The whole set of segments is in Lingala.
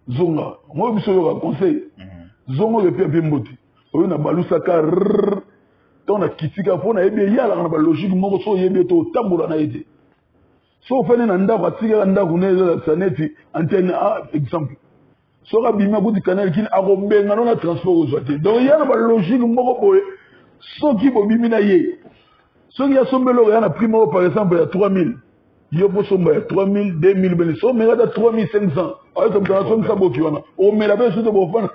zonga moi biso yo conseil zongo le pe mbote oyo na balusaka ton na kitika pona ebe yala na ba logique moko so yebe to tambola na ete so fene na ndako atika ndako ne za saneti antenne a exemple so ka bima kuti canal kin akobenga na transport ozate donc yana ba logique moko boye so ki bo bimi na ye so ki ya sombelo yana primo par exemple ya 3000 yo po somba ya 3000 2000 bene so mera da 3500 ayo comme ça so msa boki wana o mera be so to bo fana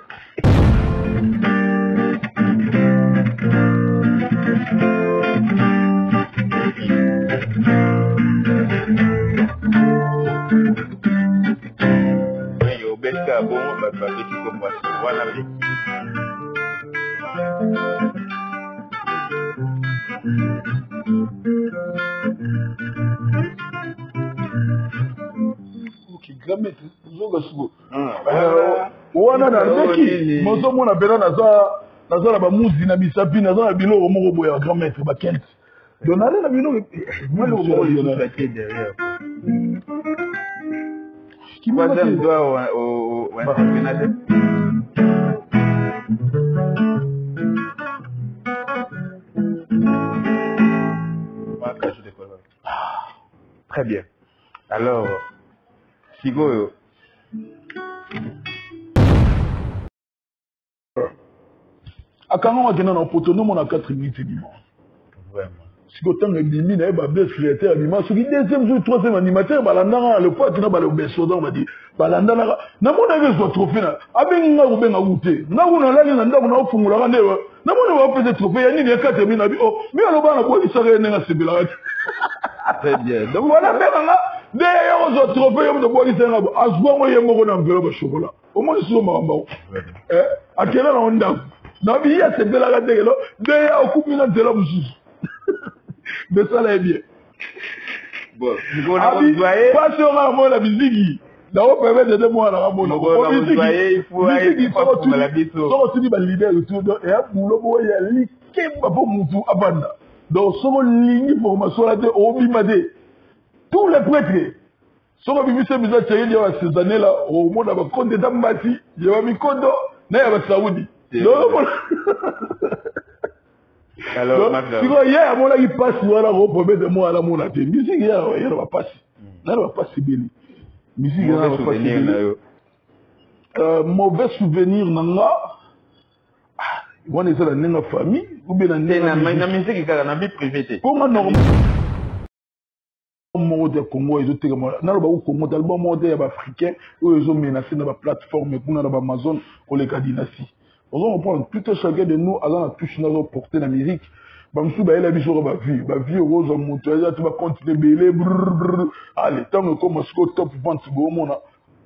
yo beska bon ba ba ki ko kwa wana bi Gramet, zoga sugo. Wana na ndeki, mozo mona bela naza ba muzi na bisapi naza na biloko moko boya grand maître ba kent. Donale na biloko moi le moko donale derrière. Qui m'a dit doit au championnat. Très bien. Alors Sigo akanga makena na autonome na 4 minutes dimanche. Vraiment. Sigo tanga bimi na ba best créateur dimanche, qui deuxième jour troisième animateur balanda le poids na ba le besoin on va dire. Balanda na mona besoin trophée na. Abenga ko benga ute. Na kuna lali na ndako na ofungula ne. Na mona ba peut-être trophée ya nini ya 4 minutes abi oh, mais aloba na ko isaka nenga sebela. Très bien. Donc voilà benga d'ailleurs aux autres trophées yo de bois qui sera asbo mo yemo ko na enveloppe chocolat au moins sur mamba akela na onda na biya se bela ga degelo d'ailleurs okupi na tela mususu de ça là est bien bon ngo na ko doyer pas sur la mo la musique na o permettre de moi na mo na il faut aller pour la biso so tu dis ba leader tout et a bulo bo ya like ba po mutu abanda donc so ligne formation là de obimade tous les prêtres, si on a vu ces bizarres, ces années-là, au monde, on a compté dans Mati, il y a mis Kondo, il y a Saoudi. Alors, si il y a un moment qui passe, il y a un problème de moi à la monnaie. Musique, il y a un passe. Il y a un passe béni. Musique, il y a un passe béni. Mauvais souvenir, nanga. On est dans la famille, ou bien dans la musique, il y a une vie privée. Pour moi, normal. Mode Congo et autres na ba Congo d'album mode ya africain où ils ont menacé dans la plateforme pour na ba Amazon pour les dynasties on prend plutôt chacun de nous à la touche na porter la musique ba msu ba ela biso ba vie rose monto ya tu va continuer belé allez tant que comme ce top vente bo mona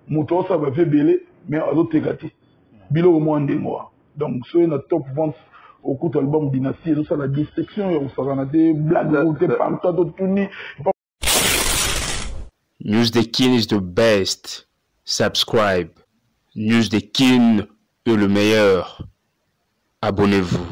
monto ça va faire belé mais à l'autre gâté bilo mo ndengo donc c'est notre top vente au coup album dynastie et tout ça la dissection ya usagana des blagues ou des pantois de tuni. News the King is the best. Subscribe. News the King est le meilleur. Abonnez-vous.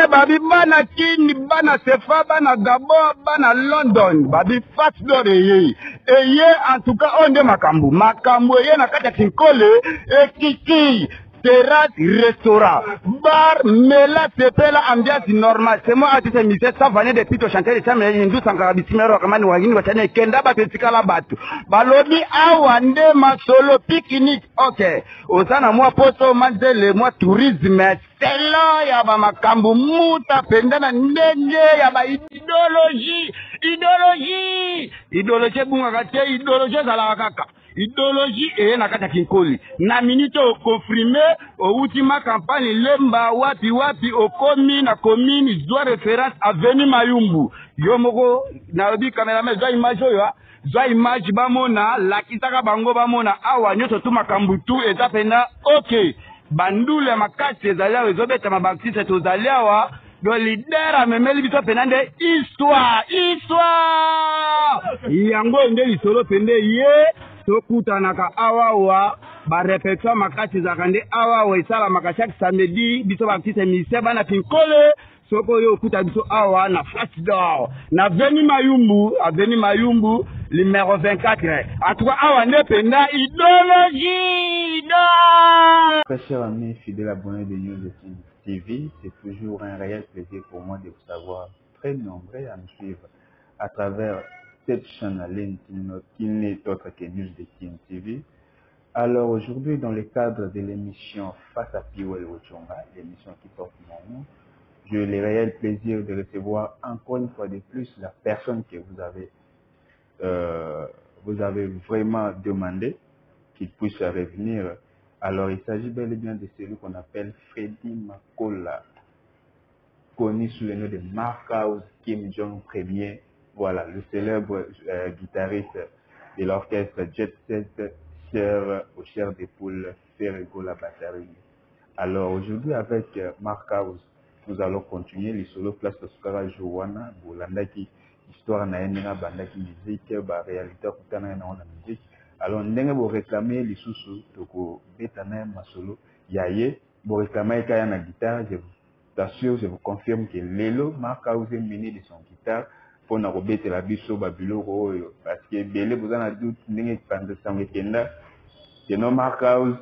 Babi bana Kini, bana Sefa, bana Gabo, bana London, babi fast door eye. Eye en tout cas on de makambu. Makambu eye na kata kinkole e kiki. Terrasse, restaurant, bar, mela, tepela, ambiance normale. C'est moi, à misère, ça venait de pito chanter les chambres, les hindous, sans carabissimero, kamani, wagini, wachane, kenda, batetika la batu. Balobi, awande, masolo, pique-nique, ok. Osana, moi, poto, manzele, moi, tourisme, selo, yaba makambu, muta, pendana, nenge, yaba idéologie, idéologie, bunga kate, idéologie, zalakaka. Idéologie et na kata kinkoli. Na minute au confirmé, au ultima campagne, lemba, wapi, au commune, na commune, doit référence à Veni Mayumbu. Yomoko, na obi cameraman, doit image yo, doit image bamona, la kitaka bango bamona, awa, nyoto tu makambutu, et tapena, ok. Bandoule makati, zalia, rezobeta mabakti, to zalia wa, do leader a memeli bito penande, histoire. Yango inde lisolo pende, tokutanaka awawa ba répétition makati zakande awawa isala makachaki samedi biso baptiste mise bana pinkole soko yo okuta biso awa na flash door na Veni Mayumbu numéro 24. En tout cas, awa penda idéologie. Très chers amis fidèles abonnés de News de King TV, c'est toujours un réel plaisir pour moi de vous savoir très nombreux à me suivre à travers cette chaîne en ligne qui n'est autre que News de King TV. Alors aujourd'hui, dans le cadre de l'émission Face à Piwel Ochonga, l'émission qui porte mon nom, j'ai le réel plaisir de recevoir encore une fois de plus la personne que vous avez vraiment demandé qu'il puisse revenir. Alors il s'agit bel et bien de celui qu'on appelle Freddy Makola, connu sous le nom de Markhouse Kim Jong Premier. Voilà, le célèbre guitariste de l'orchestre Jet Set, cher au cher des poules, Ferrego la batterie. Alors aujourd'hui avec Markhouse, nous allons continuer les solos place de Sukara Jowana, Bolandaki, histoire na yenga bandaki musique, ba réalité kutana na ona musique. Alors ndenge vous réclamer les sous toko betana ma solo yaye, vous réclamer kaya na guitare, je vous assure, je vous confirme que Lelo Markhouse est mené de son guitare pour na robete la biso babiloko oyo parce que belé vous en a doute ndenge pande sangue kenda que no Markhouse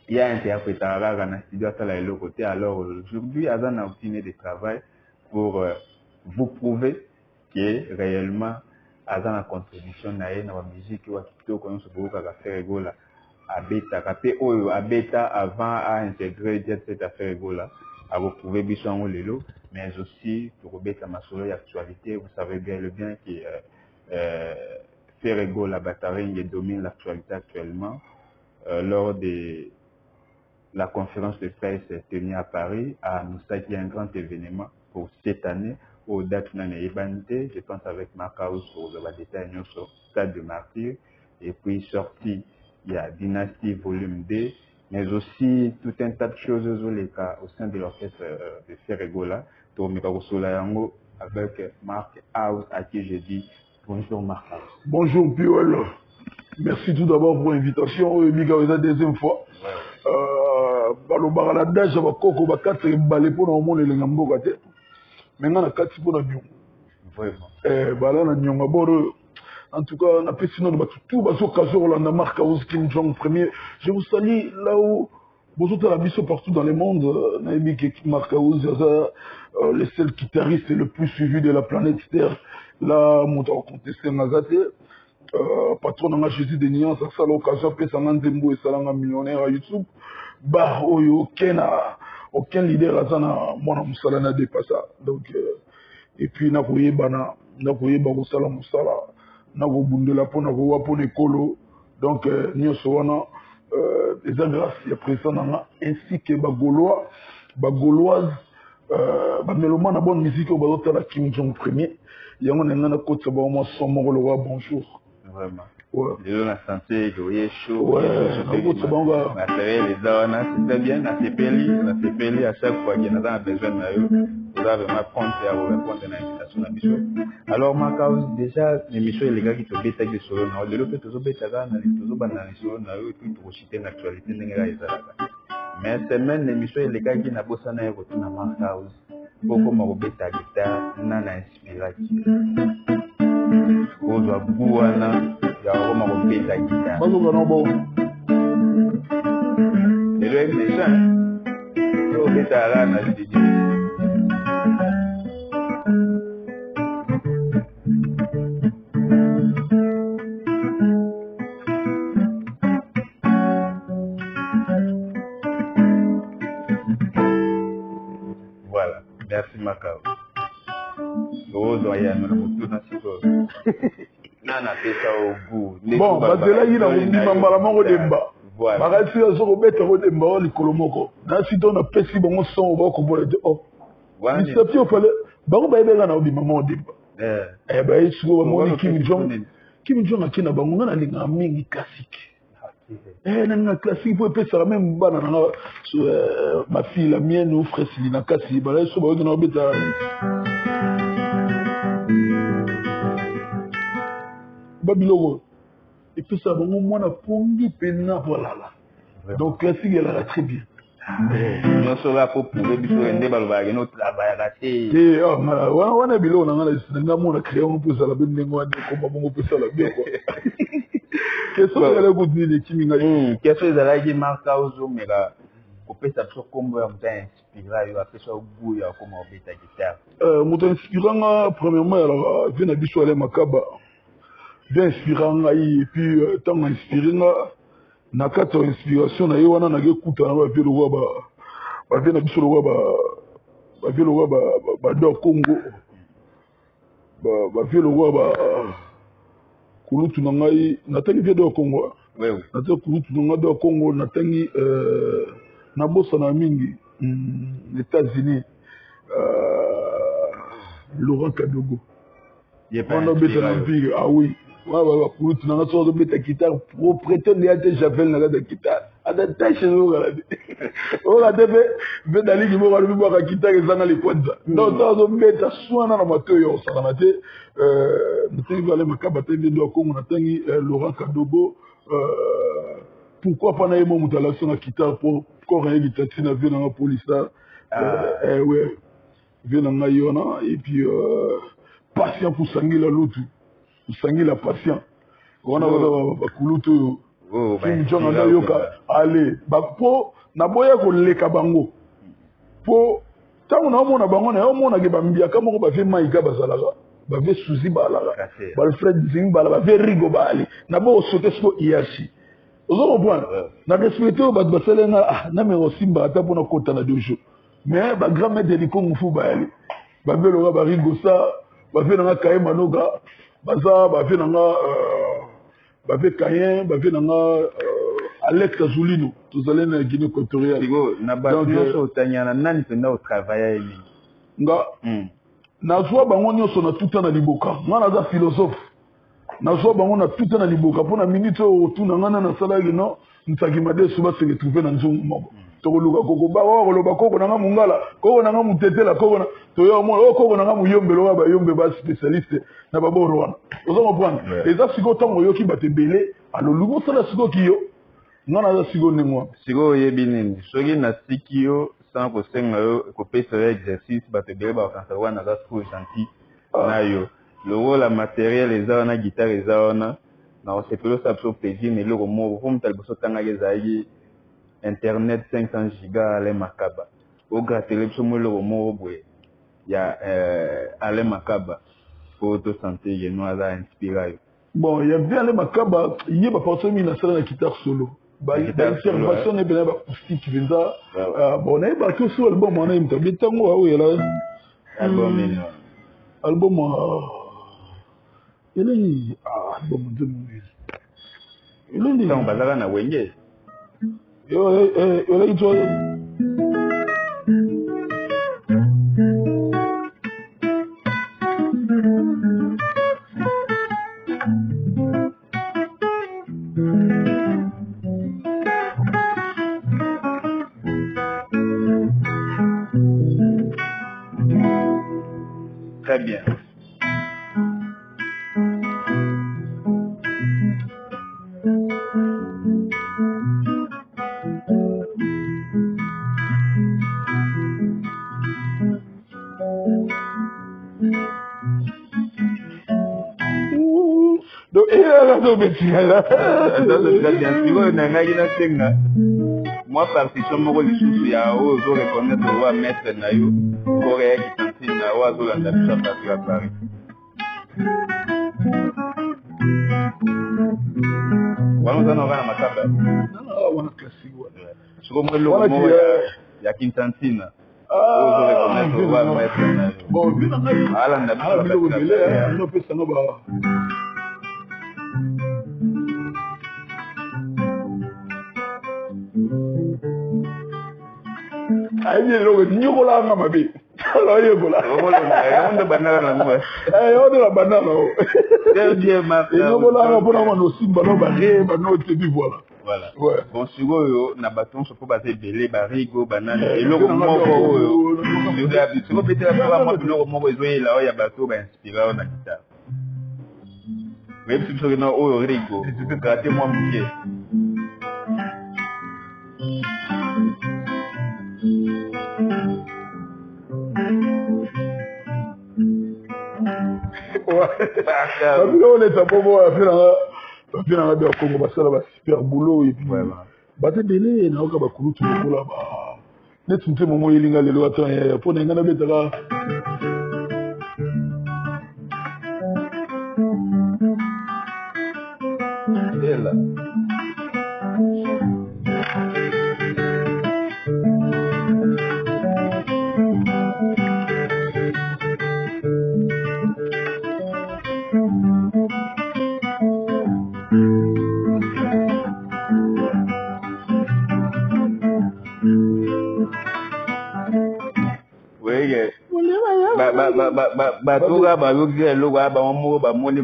il y a interprété à la studio à la côté. Alors aujourd'hui, Azan a obtenu de travail pour vous prouver que réellement Azan a contribution à la musique ou à tout comme ce que a fait rigola à bêta capé ou à bêta avant à intégrer cette affaire rigola à vous prouver bichon lelo mais aussi pour bêta ma solo actualité. Vous savez bien le bien que Ferrego la batterie domine l'actualité actuellement lors de la conférence de presse tenue à Paris à Moussa qui est un grand événement pour cette année au date Nanébanité. Je pense avec Markhouse pour le détail sur Stade de Martyr et puis sorti il y a Dynastie volume 2 mais aussi tout un tas de choses au sein de l'orchestre de Ferregola avec Markhouse à qui je dis bonjour Markhouse. Bonjour Piwel. Merci tout d'abord pour l'invitation. Mika, c'est la deuxième fois. balobaka na daje bakoko bakati ebale mpona omona elenga mboka te me nga na kati mpona nyonga bala na nyonga boro en tout cas napesi nano bato tu bazokazo kolanda Markhouse Kim Jong Premier. Je vous salue là où bozotala biso partout dans le monde. Nayebi ke Markhouse aza le seul guitariste le plus suivi de la planète Terre. Là moto akonteste ngaza te patron nanga Jésus de Nuance asala occasion apesanga nzembo esalanga millionnaire à YouTube. Bah, aucun leader a mwana musala na dépassa. Donc et puis na koyeba kosala musala na kobundela pona kowa pona ekolo. Donc nyonso wana eza grâce ya président nanga ainsi que bagauloise bameloma na bonne musique oyo bazotala Kim Jong Premier yango na nga na kotisa bango mwa son moko lokola bonjour. Vraiment. Ouais. La santé, c'est chaud. Ouais, c'est bien, la CPLI, à chaque fois qu'il y en a besoin de vous avez vraiment prendre à vous répondre à l'invitation de la mission. Alors, Markhouse, déjà, l'émission est les gars qui te bêtent avec des solos. De l'autre, tu as bêtes avec des solos, et puis tu as cité l'actualité. Mais c'est même l'émission est les gars qui n'a pas ça à retour à Markhouse. Beaucoup m'ont bêté à guitare, n'a inspiré. Kozwa buana ya Roma kopeta guitare. Bazoka na bo. Lelo déjà. Yo beta la na DJ. Voilà, merci Markhouse. Bon, bazelaki na kondima mbala moko demba bakasi azo kobeta kodemba o likolo moko nasi to napesi bango son bakomona te misapi ofale bango bayebeka na obima moko demba baye siko bamoni Kim Jong akei na bango nga nalingaka mingi classique nalinga classique po epesaka meme bana nanga ma fille la mienne ou fresili na kasi balaye so bayoki na kobeta babiloko epesaka bango mwana pongi mpena voilà. Donc classique elaka très bien. nyonso oyo apoprouve biso nde balobaka no travaillaka te wana biloko na nga mona créa ngo mpo ezala mpe ndenge wana ekoma bongo mpo esala bien quoi question ezala kutu nini ekimi ngai question ezalaki marka ozomeka kopesa biso kombo ya moto inspira yo apesa ogout ya okoma obeta guitare moto inspiranga premièrement alors vie na biso ale makaba vie inspira ngai et puis ntango inspire nga na kati ya inspiration na ye wana nakekutana bavie lokwa bavie na biso lokwa bavie lokwa bador congo bavie lokwa kulutu na ngai natangi vie dor congo natangi kulutu na ngai dor congo natangi nabosana mingi États-Unis Laurent Kadogo wana obeta na mpige oui bakulutu nanga soki ozobeta guitare pro prétende ya te javel na kati ya guitare ata tashe ezokala te oyoka te mpe daliki moko alobi bwaka guitare ezanga likwanza donc ta ozobeta swana na mato oyo osakana te natangi vale makaba te nde ndo ya kongo natangi Laurent Kadogo pourquoi pas na ye mo moto alakisa na guitare po kore ye guitare ti na vie nanga polisa ouais vie nanga ye wana et puis patient pour sangila lutu usangila patient wana bakulutu oyo filmjona ndayoka ale po naboya koleka bango po ntango naomona bango na omonake bambiaka moko bavie maika bazalaka bavie suzi balaka balfred zing bala bavie rigo bali nabo osote siko iyashi ozokomprendre na respecte oyo bato basalenga nameka osimba ata mpona kota na dojo mais bagrand maître likongo fu bayali bavie loka barigosa bavie nanga kaye manoka baza bavie nanga bavie kayen bavie nanga Alex Azulino tozali na Guinée équatoriale na bato nyonso otanyana nani mpenza otravailla ye mingi nga nazwa bango nyonso na tuta na liboka nga naza philosophe nazwa bango na tuta na liboka mpo na minute oyo otuna nga na nasalaki no nsakima de so baseretrouve na nzongo moko tokoluka koko bakoloba koko nanga mongala koko nanga motetela koko toyo omona koko nanga moyombelo oyo bayombe baspécialiste na baboro wana oza comprendre eza sikoyo ntango oyoki bato ebele aloluki osala sikoyo kiyo nga naza sikoyo ndenge wana sikoyo oyebi nini soki nasiki yo sans kosenga yo kopesa yo exercice bato ebele bakanisa wana aza trop gentil na yo lokola matériel eza wana guitare eza wana na osepeli osala biso plaisir na eloko moko po moto liboso otangaki ezalaki internet 500 giga ale makaba ogratele biso mo eloko moko boye ya ale makaba po tosante yeno aza inspira yo bon ya bien ale makaba ye bapartie mingi nasala na guitare solo baintervention ebele bacoustique mpenza bon nayebaki oso album wana ye moto abie ntango aoyela album elengi album nzemoi elengi ntango bazalaka na wenge elengi to très bien. donc moi partition moko lisusu ya oyo ozoreconnaitre owa maître na yo koreya kitantine na oyo azolanda biso partir ya Paris wana oza na oka na makaba wana classique wana siko mo eloko moko ya kintantina oyo ozoreconnaitre owa maître na yo bon bina ngai alanda biso biloko ebele nopesanga ba ayebi eloko nyokolanga mabe aloyekola onde banala nango ondela banala o enyokolanga mpona mwana osimba no bare banotebi voilà voilà bon sikoyo na bato nyonso mpo baza ebele barigo banani eloko moko oyo siko betela mpo bamwa biloko moko ezoyela oyo ya bato bainspira oyo na gitare oyebi soki na oyo rigo grate mwa moke on est à Bobo, on a bien Congo, ça va super boulot et puis bate délai na oka ba kulutu lokola ba net nte momo yelinga lelo ata po na ngana betaka ela batuka bayoki eloko ya bango moko bamoni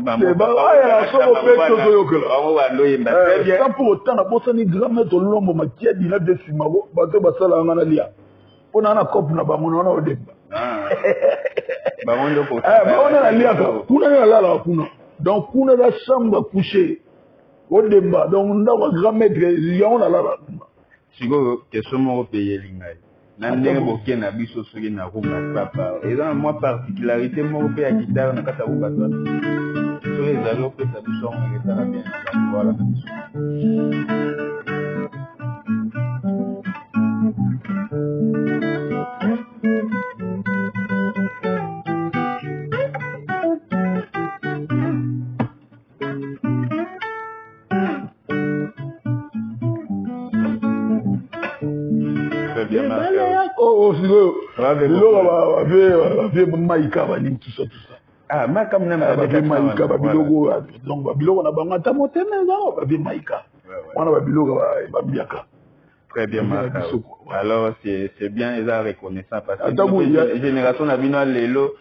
sans pour autant nabosani grand maître olombo makiadi na desima bato basalaka nga na lia mpo na cope na bango naona odemba baona na liaka kuna nde nalalaka kuna donc kuna eza chambre ya coucher odemba donc ndako ya grand maître yango nalalaka kuna sikoyo question moko mpe yeli ngai na ndenge boke na biso soki na rumba papa eza na mwa particularité moko mpe ya gitare na kati ya rumba to soki ezali opesa biso yango ezala bien na bato wala na biso biloko maika balingi tout ça maika babiloko donc babiloko na bango ata motema ezao babie maika wana babiloko bambiaka très bien Marca. Alors c'est bien eza reconnaissant parce que génération na bino lelo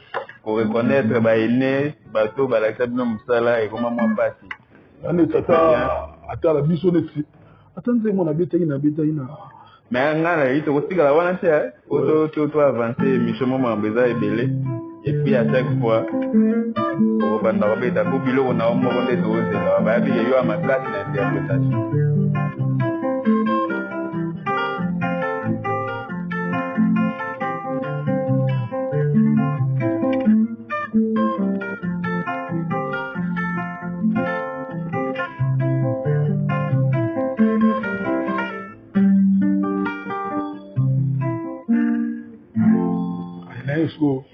pour reconnaître baene bato balakisa bino mosala ekoma mwa mpasi ane ata la biso neti ata nzembo na betaki na mais nga na yito kotikala wana te to avancer mission moma mbeza ebele et puis à chaque fois au banda robeta ko biloko na moko nde tozela bayabi yo à ma place na interprétation Esco.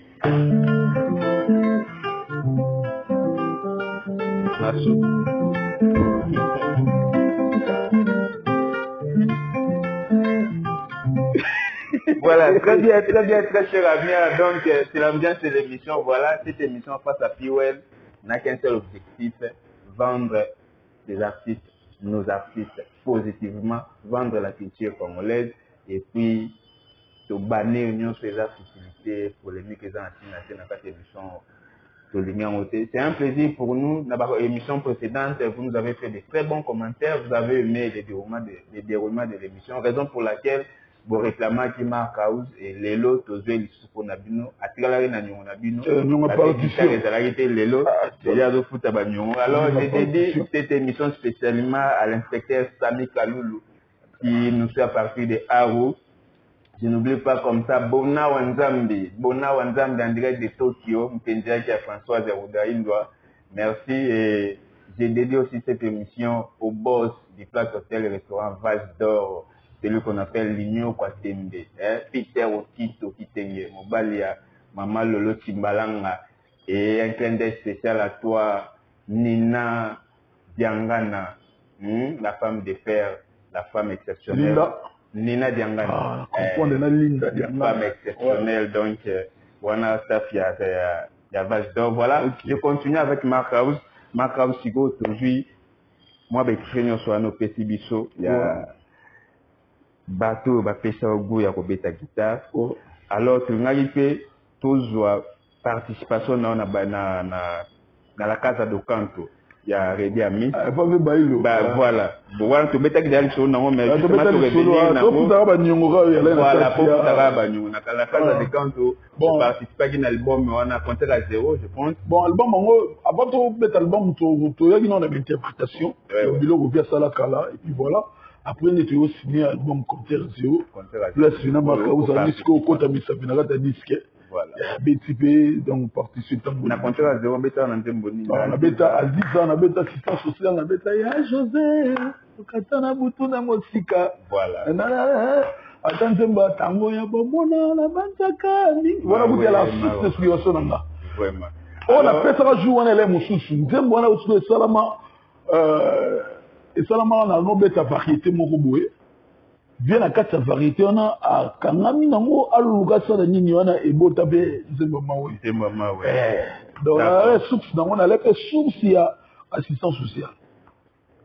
Voilà, très bien, très cher ami. Donc, c'est l'ambiance de l'émission. Voilà, cette émission face à POL n'a qu'un seul objectif, vendre des artistes, nos artistes, positivement, vendre la culture congolaise et puis de bannir l'union sur les facilités polémiques et dans cette émission. C'est un plaisir pour nous. Dans l'émission précédente, vous nous avez fait de très bons commentaires. Vous avez aimé les déroulements de l'émission. Raison pour laquelle vous réclamez qui marque house et Lelo, Tozé, Lissuko Nabino, Atigala Nanyongo Nabino, alors j'ai dédié cette émission spécialement à l'inspecteur Sami Kaloulou qui nous fait à partir de Haru. Je n'oublie pas comme ça, Bona Wanzambi en direct de Tokyo, Mpendiaki à Françoise Roudaïndoa. Merci et j'ai dédié aussi cette émission au boss du Plaque Hôtel et Restaurant Vase d'Or, celui qu'on appelle Ligno Kwatembe, Peter Okito Kitenge, Mobalia, Maman Lolo Timbalanga, et un clin d'œil spécial à toi, Nina Diangana, la femme de fer, la femme exceptionnelle. Nina Diangana, femme exceptionnelle, donc voilà, ça il y a Vase d'Or. Voilà, je continue avec Mark House. Mark House, aujourd'hui, moi, je suis un petit biseau, il y a bateau, il y a pêche au goût, il y a robeta guitare. Alors, tu n'as pas toujours participation dans la casa de canto. Il y a Redi Ami. Voilà. Voilà, tu bêta guitare sur non mais tu vas te revenir na voilà pour la casa de canto. Bon, participe à un album on a compté à 0 je pense. Bon, album avant tout bête album tu y a une interprétation. Le bilan via ça la kala et puis voilà. Après on était aussi signé album compté à 0. Là c'est une marque où ça disque au côté de Sabina ta disque. Voilà. BTP, donc participe. Na compteur à 0 bêta na nzembo ni. Na bêta à 10 ans, na bêta assistance sociale, na bêta ya José, okatana butu na mosika. Voilà. Ata nzembo tango ya bomona na banzaka mingi. Voilà vous la source explication nanga. Vraiment. On appelle ça jour on est mususu. Nzembo na utu salama esalama na no bêta variété moko boye. Bien na kati ya variété wana akangami nango aluluka sala nini wana ebota pe nzembo mawe. Nzembo mawe. Donc la source nango na leke source ya assistance sociale.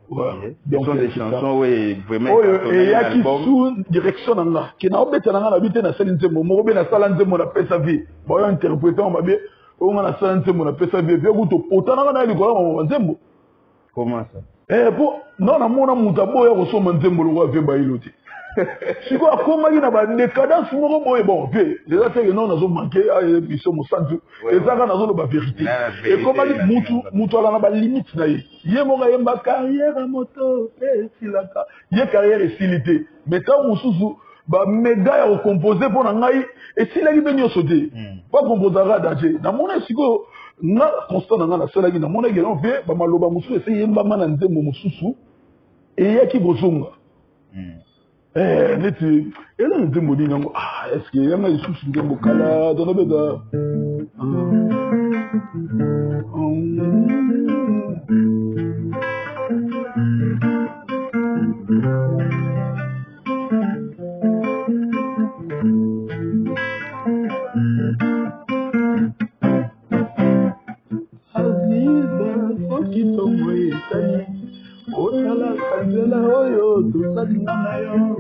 Ouais. Donc ce sont des chansons oui vraiment et ya qui sous direction nanga qui na obeta nanga na bite na sala nzembo moko be na sala nzembo na pesa vie. Ba yo interpréter on ba bien on na sala nzembo na pesa vie pe kuto potana nanga na likolo nzembo. Comment ça? Bon non na mona mutabo ya kosoma nzembo lo wa vemba iloti. Si quoi comment il a des cadences moko boye bon déjà c'est que non nazo manquer à émission mo santu et ça quand nazo la vérité et comment il mutu ala na ba limite na ye mo ga yemba carrière à moto et silaka ye carrière et silité mais tant mususu ba méga ya composer pour na ngai et silaki be nyoso te pas composera danger na mona siko na constant na na sala ki na mona ke non pe ba maloba mususu ese yemba mana nzembo mususu et yaki bozonga neti ela nzembo ni nango est-ce que yanga isusu nzembo kala dona beda Aziza soki tomoye tani otala kanzela oyo tosalingana yo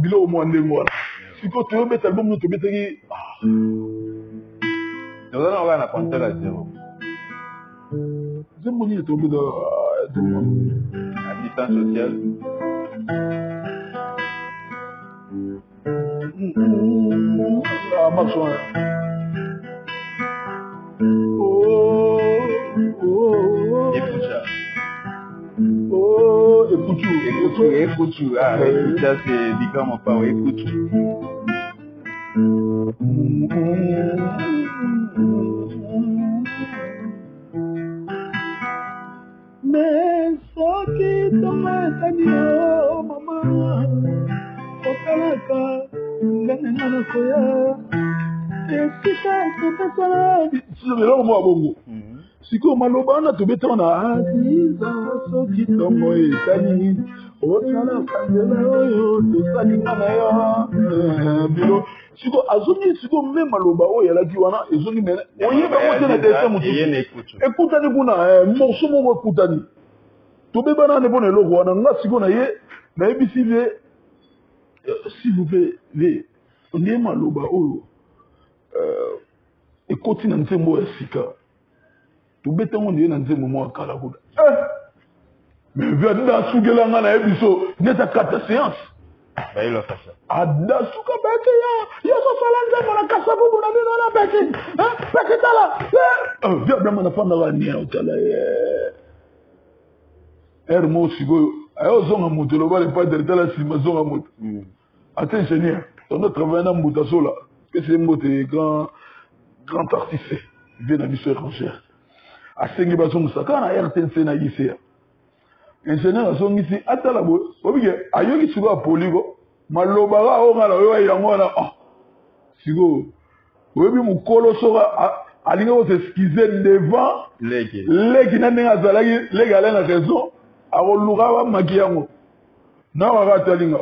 bilo mwande ngwana siko toyobeta album no tobetaki tozana wana compteur à 0 nzembo nini tobeta assistance sociale marche wana Écoute, ça c'est Dika mon père, écoute. Mais ce qui tombe c'est maman, otalaka, ngana koya, et si ça se passe, c'est le mot bongo. Siko maloba na tobeta na aziza soki tongo etani otala kanzela oyo tosalinga na yo bilo siko azongi siko me maloba oyo alaki wana ezongi mene oyeba kote na dessin mutu ekutani kuna morceau moko ekutani tobeba na ne bona eloko wana nga siko na ye nayebisi ye s'il vous plaît le ndiye maloba oyo ekoti na nzembo ya sika tobeta ngo ndiye na nzembo mwa kala kuda mais via da sugela nga na ebiso neta kata séance ba ilo fasa ada suka bete ya so sala nzembo na kasabu na nino na bete bete tala via dama na fanda wa nia utala mo sigo ayo zonga moto lo bale pas de tala si mazonga moto ate ingénieur on a travaillé na mbuta sola que c'est mbote grand artiste vient na biso étrangère asengi bazongisa kana RTNC na ICA ingénieur azongisi atala bo obike ayoki siko apoligo maloba ga ongala oyo yango na siko oyebi mukolo soka alinga ko s'excuser devant leki na ndenge azalaki leki ale na raison akoluka bamaki yango na wakatalinga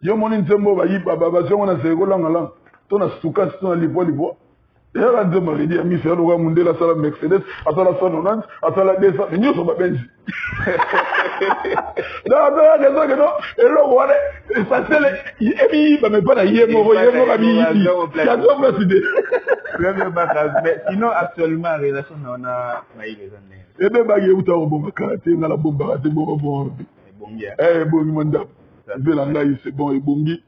yo moni nzembo bayiba bazongo na sekolanga to na sukasi to na lipo et là de me dire mi fait le monde la salle Mercedes à la 190 à la 200 mais nous sommes benzi non que non et là voilà ça c'est et puis bah mais pas la yemo abi ça doit me décider mais sinon actuellement relation on a maïle années et ben ba yeuta bomba karaté na la bomba karaté bon bongi manda belanga c'est bon et bongi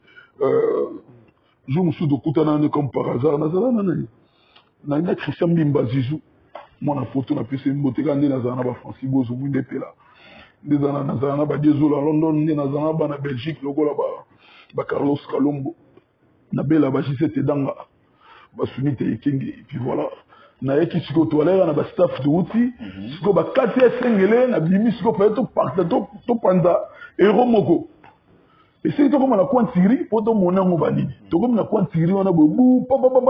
je me suis de kutana comme par hasard na ina Christian Mbimba Zizou mona photo na pese mboteka nde nazana ba Francis Bozo mwinde pela nde nazana ba Diezola London nde nazana ba na Belgique lokola ba Carlos Kalombo na bela bajise te danga basuni te ekengi et puis voilà na yeki siko toilera na ba staff de outil siko ba kati esengele na bimi siko pa to parta to panda ero moko et c'est comme na kwantiri poto mona ngo banini to comme na kwantiri wana bu papa bu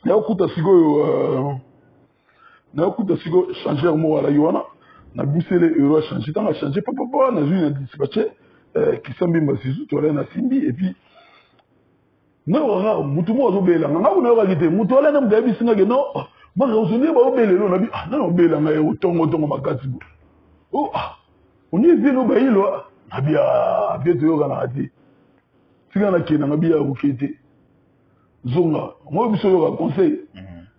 na okuta siko changer mo wala yona na bisele euro changer tanga changer papa na zui na dispatcher qui sambi masizu toilera na simbi et puis non, mutu mo zo bela nga kuna wakite mutu wala na mgabi singa ke no ba ga usuni ba obele lo na bi na no bela nga e tongo makati bo oh oni vino ba ilo abia to yoga na ati singa na kena ngabi ya ukete zonga mo biso yoga conseil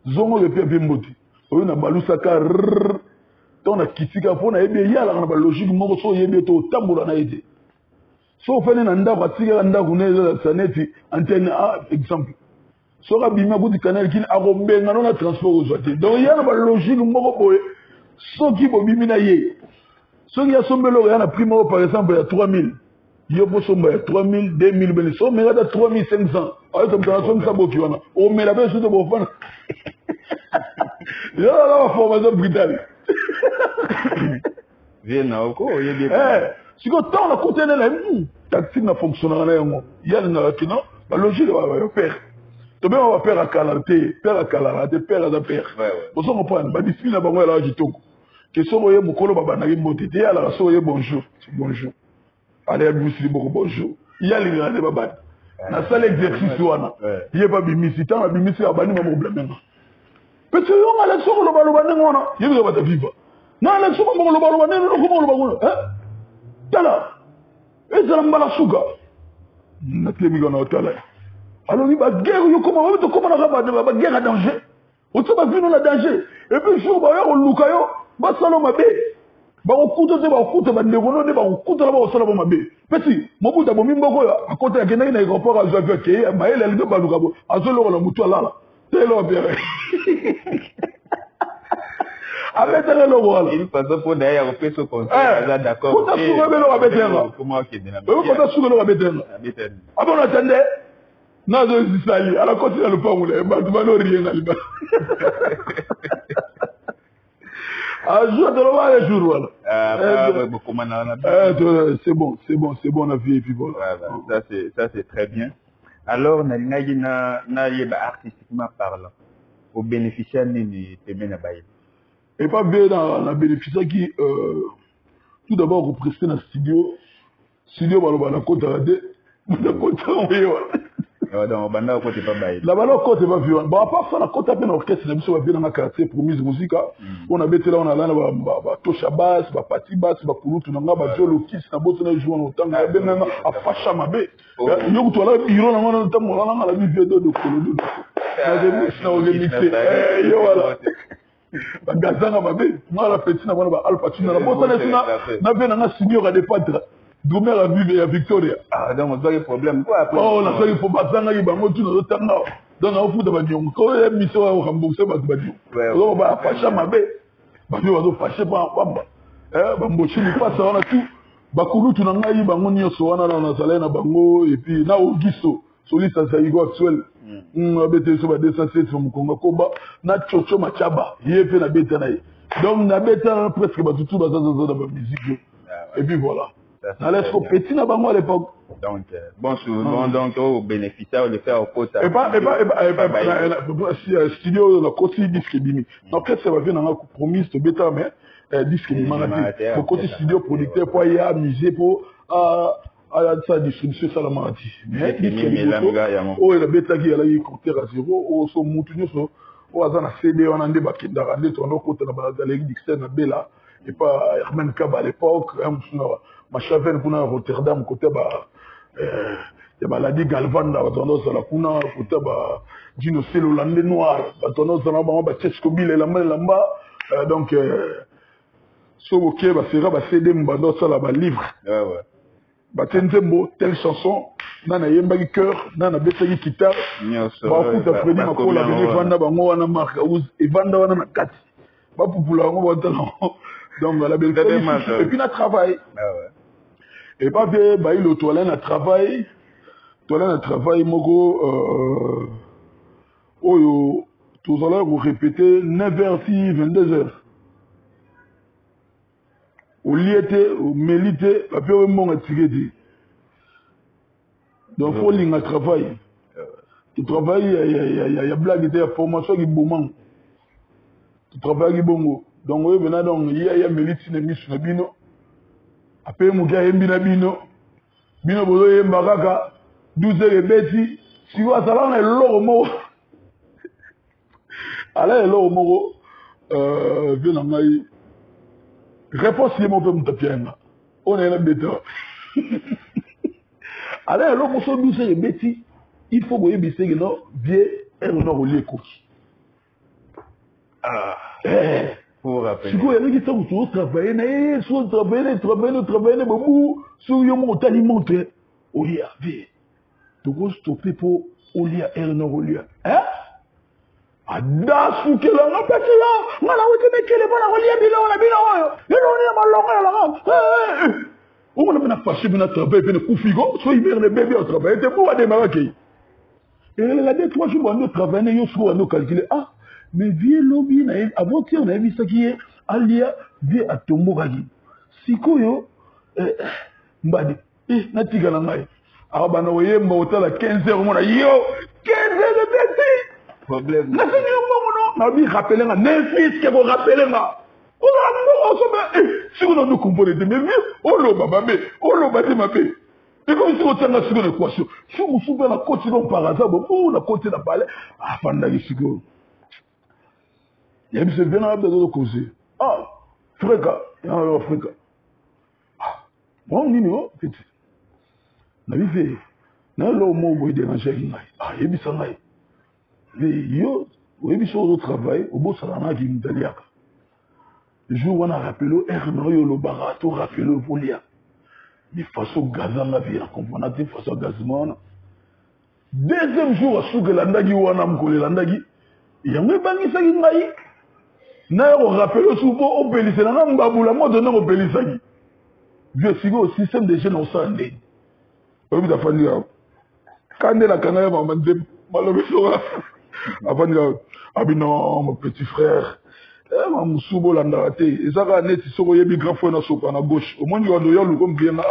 zongo le pepe mboti oyo na balusa ka tona kitika pona ebe yala na ba logique moko so yebe to tambula na ite so fene na ndako atika ndako neza saneti antenne a exemple so ka bima kuti canal kin akombenga no na transport ozwate donc yana ba logique moko boye so ki bo bimi na ye so ki ya sombelo yana primo par exemple ya 3000 yo po somba ya 3000 2000 bene so mera da 3500 ayo to mtana so msaboki wana o mera be so to bo fana yo la formation britannique viena oko yebi siko tant na côté na taxi na fonctionner na yango yalla na kino ba logique ba père to bien on va faire à calarté père à père on s'en prend ba discipline na bango la jitoko que so boye mukolo baba na ngimbote te yalla so boye bonjour allez bousi beaucoup bonjour yalla ni na baba na salle exercice wana yé ba bimisi tant ba bimisi abani ma problème petit yo ngala so lo balo banengo wana yé ba ta viva na la so mo lo balo banengo ko mo lo bango tala ezala mbala suka na tlemiga na otala alors ba guerre yo comment on to comment na ba guerre à danger on se ba vino na danger et puis jour ba yo luka yo ba salo mabe ba okuta te ba okuta ba ndeko ne ba okuta la ba salo ba mabe petit mobuta bo mimboko yo akota ke na aéroport a zo ke ba ele le ba luka bo azolo la mutu alala telo bien abetele lo wala il passe pour d'ailleurs au peso conseil d'accord ko ta suga belo abetele comment ok dina ko ta suga lo abetele abona tande na zo zisali ala koti na lupangu le ba tu bano rien na liba ajo de lo wala jour wala comment na c'est bon na vie et puis voilà ça c'est très bien alors na lingi na yeba artistiquement parlant au bénéficiaire ni teme na baye et pas bien dans la bénéficiaire qui tout d'abord représenter dans studio baloba na kota rade na kota oyo donc banda ko te pas baye la balo ko te pas violent bon à part ça la kota pe na orchestre na biso ba bien na quartier pour mise musique on a bêté là on a là ba tosha bass ba party bass ba kulutu na ngaba jolo kiss na boto na jouer en temps be même a fasha mabe yo kuto la hiro na ngona ntambo na ngala bi video de kolodo na de na o limité yo wala bagazanga mabe ngala petit na bana ba alpha tuna na boto na be na senior de patre Domer a vu ya Victoria. Ah donc on a problème quoi après. Oh na saki pour bazanga yi bango tuna do tanga. Donc na ofuta ba nyongo ko ya miso wa rembourser ba badi. Donc ba fasha mabe. Ba yo zo fashe ba bamba. Ba mbochi ni pasa wana tu. Ba kulu tuna ngai bango nyoso wana na sala na bango et puis na ogiso solista sa igo actuel. Abete so ba 207 mu Kongo koba na chocho machaba. Yefe na beta na yi. Donc na beta presque ba tutu ba zaza da ba musique. Et puis voilà. Alors, ce petit n'a pas moi à l'époque. Donc, bon, souvent, donc, au bénéficiaire, on le fait au quota. Et pas, studio, la côté disque bimi. Donc, qu'est-ce que ça va faire dans la promise de bêta, mais, disque bimi, pour côté studio, producteur, pour y amuser, pour, sa distribution, ça la maladie. Mais, disque bimi, oh, la bêta qui a eu compteur à zéro, oh, son moutonio, so, oh, azana CD, on a débat qui n'a rien, on a côté la Dixon, la Bella, et pas Herman Kab à l'époque, ma chavel kuna Rotterdam côté ba ya baladi Galvan da tendance la kuna côté ba Dino Selo Landé noir ba tendance na ba Chesco Bile la lamba donc so OK ba sera ba CD mbando ça la ba livre ouais ba tentembo telle chanson nana yemba ki cœur nana betaki guitare ba kuta Freddy Makola bene vanda bango wana marque ouz et vanda wana na kati ba popula ngo ba tala donc la belle et puis na travail et pas fait bah il toilette na travail Toi là, le travail, Mogo, tout à l'heure, vous répétez 9h, 22h. Au liété, au mélité, la pire monde est tiré. Donc, il faut lier un travail. Tu travailles, il y a blague, il y a formation qui est bon. Tu travailles bon. Donc, oui, maintenant, il y a mélite, il y a mis sur le bino. Après, il y a un bino. Bino, il y a un baraka. 12 heures et bêtis. Si vous avez un l'or mot. Allez, l'or mot. Viens en aïe. Réponse, il y a mon peu de tapien. On est là, bêta. Allez, l'or mot, 12 heures et bêtis. Il faut que vous ayez bien et on a relié coach. Ah. Pour rappeler. Si vous avez dit que vous travaillez, vous travaillez, beaucoup, sur le mot alimentaire, au lieu de vous stopper pour au lieu de relier. Hein? Adasu que l'on a pas là, on a oublié que les bonnes reliés, on a bien, on a bien fâché, on a travaillé, on a coufigo, soit il y a des bébés au travail, c'est pour démarrer. Et là, des 3 jours, on a travaillé, on a calculé. Ah, mais viens lobby, avant qu'on ait vu ça qui est, Alia, viens à Tomoragi. Si quoi, mbadi, natika na ngai. Aba na oye mbota la 15h, on a yo, 15h de bêtises. Problème. Na fini on na bi rappeler nga, n'infis que vous rappelez nga. On a si on a nous comprendre de mais oh lo baba mais oh lo bati mabé. Et comme si on tient sur l'équation, si vous souvenez la continuons par hasard, on a continué à parler, afin d'aller sur le. Il y a un vénérable de causer. Ah, fréquent, il y a un fréquent. Ah, bon, niveau, petit. On a vu fait, dans le mot où il dérangeait, ah, il y a eu ça. Mais yo, il y a eu ça au travail, au beau salana qui nous a le jour où on a rappelé, le barato rappelé le volia. Mais façon gazan la vie, on a dit façon gazman. Deuxième jour, à souke landagi ou à namkole landagi, il y a un bangi sa qui naï. N'a on rappelle souvent au Bélissé, n'a pas baboula, moi donner au Bélissé. Je suis au système de jeunes au sandé. On lui a fallu. Quand elle a canal, on m'a dit, malheureusement, avant de ah ben non, mon petit frère. Ma moussoubo l'andaraté. Et ça va net, si on y a des grands frères dans sopa à gauche. Au moins, il y a un comme bien là.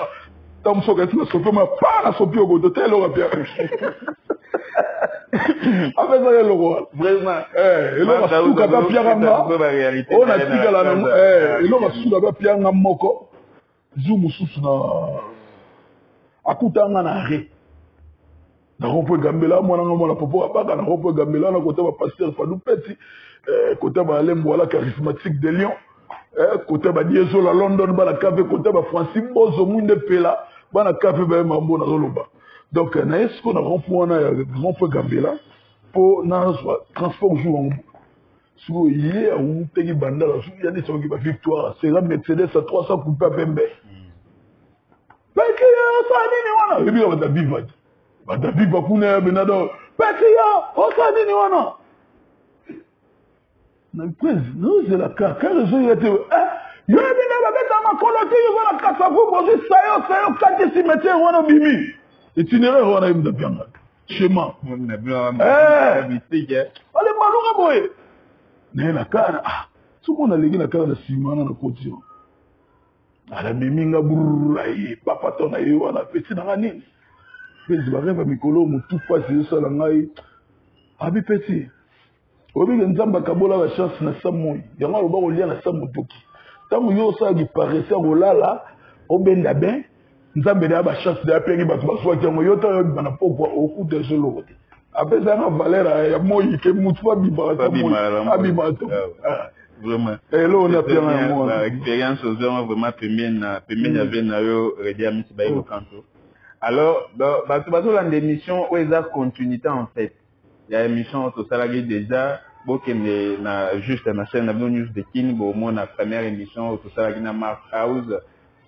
Tant que ça va sopa, mais pas la sopa au bout de tel ou bien. Après ça, il y a le roi. Vraiment. Et là, on a sous kata piaranga. On a dit que là, et là, on a sous kata piaranga moko. Zoom sous na. Akuta na arrêt. Na rompo gambela, moi na popo apaka na rompo gambela na côté ba pasteur Fadou Petit. Côté ba Lembo la charismatique de Lyon, côté ba Dieso la London ba la café côté ba Francis Bozo Munde Pela ba na café ba mambo na zoloba. Donc na est-ce qu'on a rompu Gambela pour na transport jour en sur hier on tegi banda la sur il y a des gens qui ba victoire c'est la Mercedes à 300 coupé à Pembe. Parce que ça ni wana et bien ba biva ba biva kuna benado parce que on ça ni wana. Non, c'est la carte. Quand les gens étaient. Il y a des gens qui ont coloté, ils vont la carte à vous, bonjour, ça y est, quand ils s'y mettaient, on a bimi. Itinéraire, on a eu de bien. Schéma. On a bien. Allez, malou, boy. Mais la carte, tout le monde a légué la carte de ciment dans le côté. À la biminga, bourraï, papa, ton aïe, on a petit dans la nine. Mais je vais rêver à Mikolo, mon tout pas, c'est ça, la ngaï. Abi petit. Obi nzamba kabola ba chance na samoi yango loba ko lia na samutoki tango yo sa ki paraître kolala obenda ben nzambe da ba chance da pengi ba baswa tango yo ta bana poko au coup de solo après ça na valeur ya moi ke mutu ba bima to vraiment et là on a bien une expérience aux gens vraiment première avait na yo redia misi ba yo kanto alors ba to la démission où est la continuité en fait. Il y a une émission au salarié déjà, juste na chaîne News de Kin, la première émission au salarié na Mark House,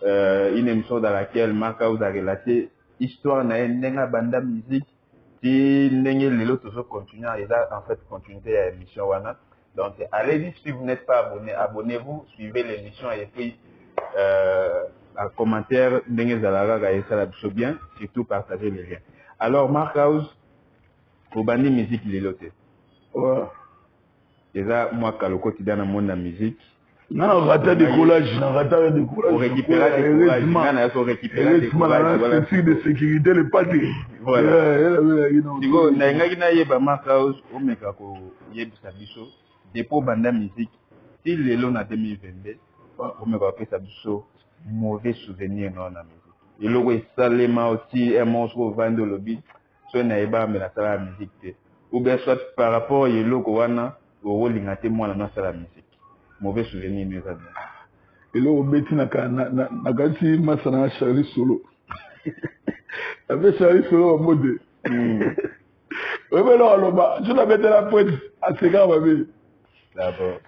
une émission dans laquelle Mark House a relaté histoire na nenga banda musique, qui nenga lelo toujours continuer, et là en fait continuité à l'émission wana. Donc allez-y si vous n'êtes pas abonné, abonnez-vous, suivez l'émission et puis un commentaire nenga zalaga et ça la bien, surtout partagez les liens. Alors, Mark House, au bandi musique, il est loté. Ouais. Et ça, moi, quand le quotidien dans le monde de la musique, non, rata décollage, rata décollage. On récupère des courage. On récupère des courage. Voilà, c'est de sécurité, les pâtés. Voilà. Si vous n'avez pas Mark House, on met un dépôt banda musique. Si les lots en 2022, on met un mauvais souvenir dans la musique. Et le salement aussi, un monstre vend de lobby, soit n'a pas mais la musique. Ou bien soit par rapport à l'eau qu'on a, au rôle d'ingater moi dans la musique. Mauvais souvenir nous avons. Et là, on met nakati masana Charlie Solo. Avec Charlie Solo en mode. Oui, mais non, alors, je l'avais dans la pointe à ces gars, ma vie.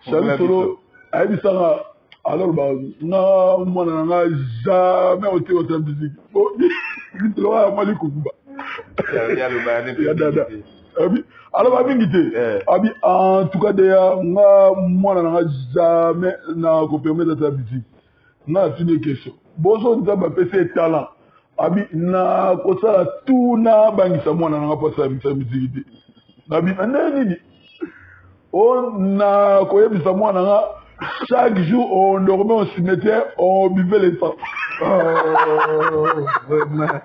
Charlie Solo, a dit ça. Alors, moi, je n'ai jamais été au terme musique. Bon, il te l'aura mal écouté. Alors, en tout cas, moi, je n'ai jamais confirmé de la musique. Je n'ai une question. Bonjour, je vais faire talent. Abi, na kosala tout na bangisa moi na pas ça musique. Abi, nani on na koyebisa moi na chaque jour on dormait au cimetière, on buvait les sang. Vraiment.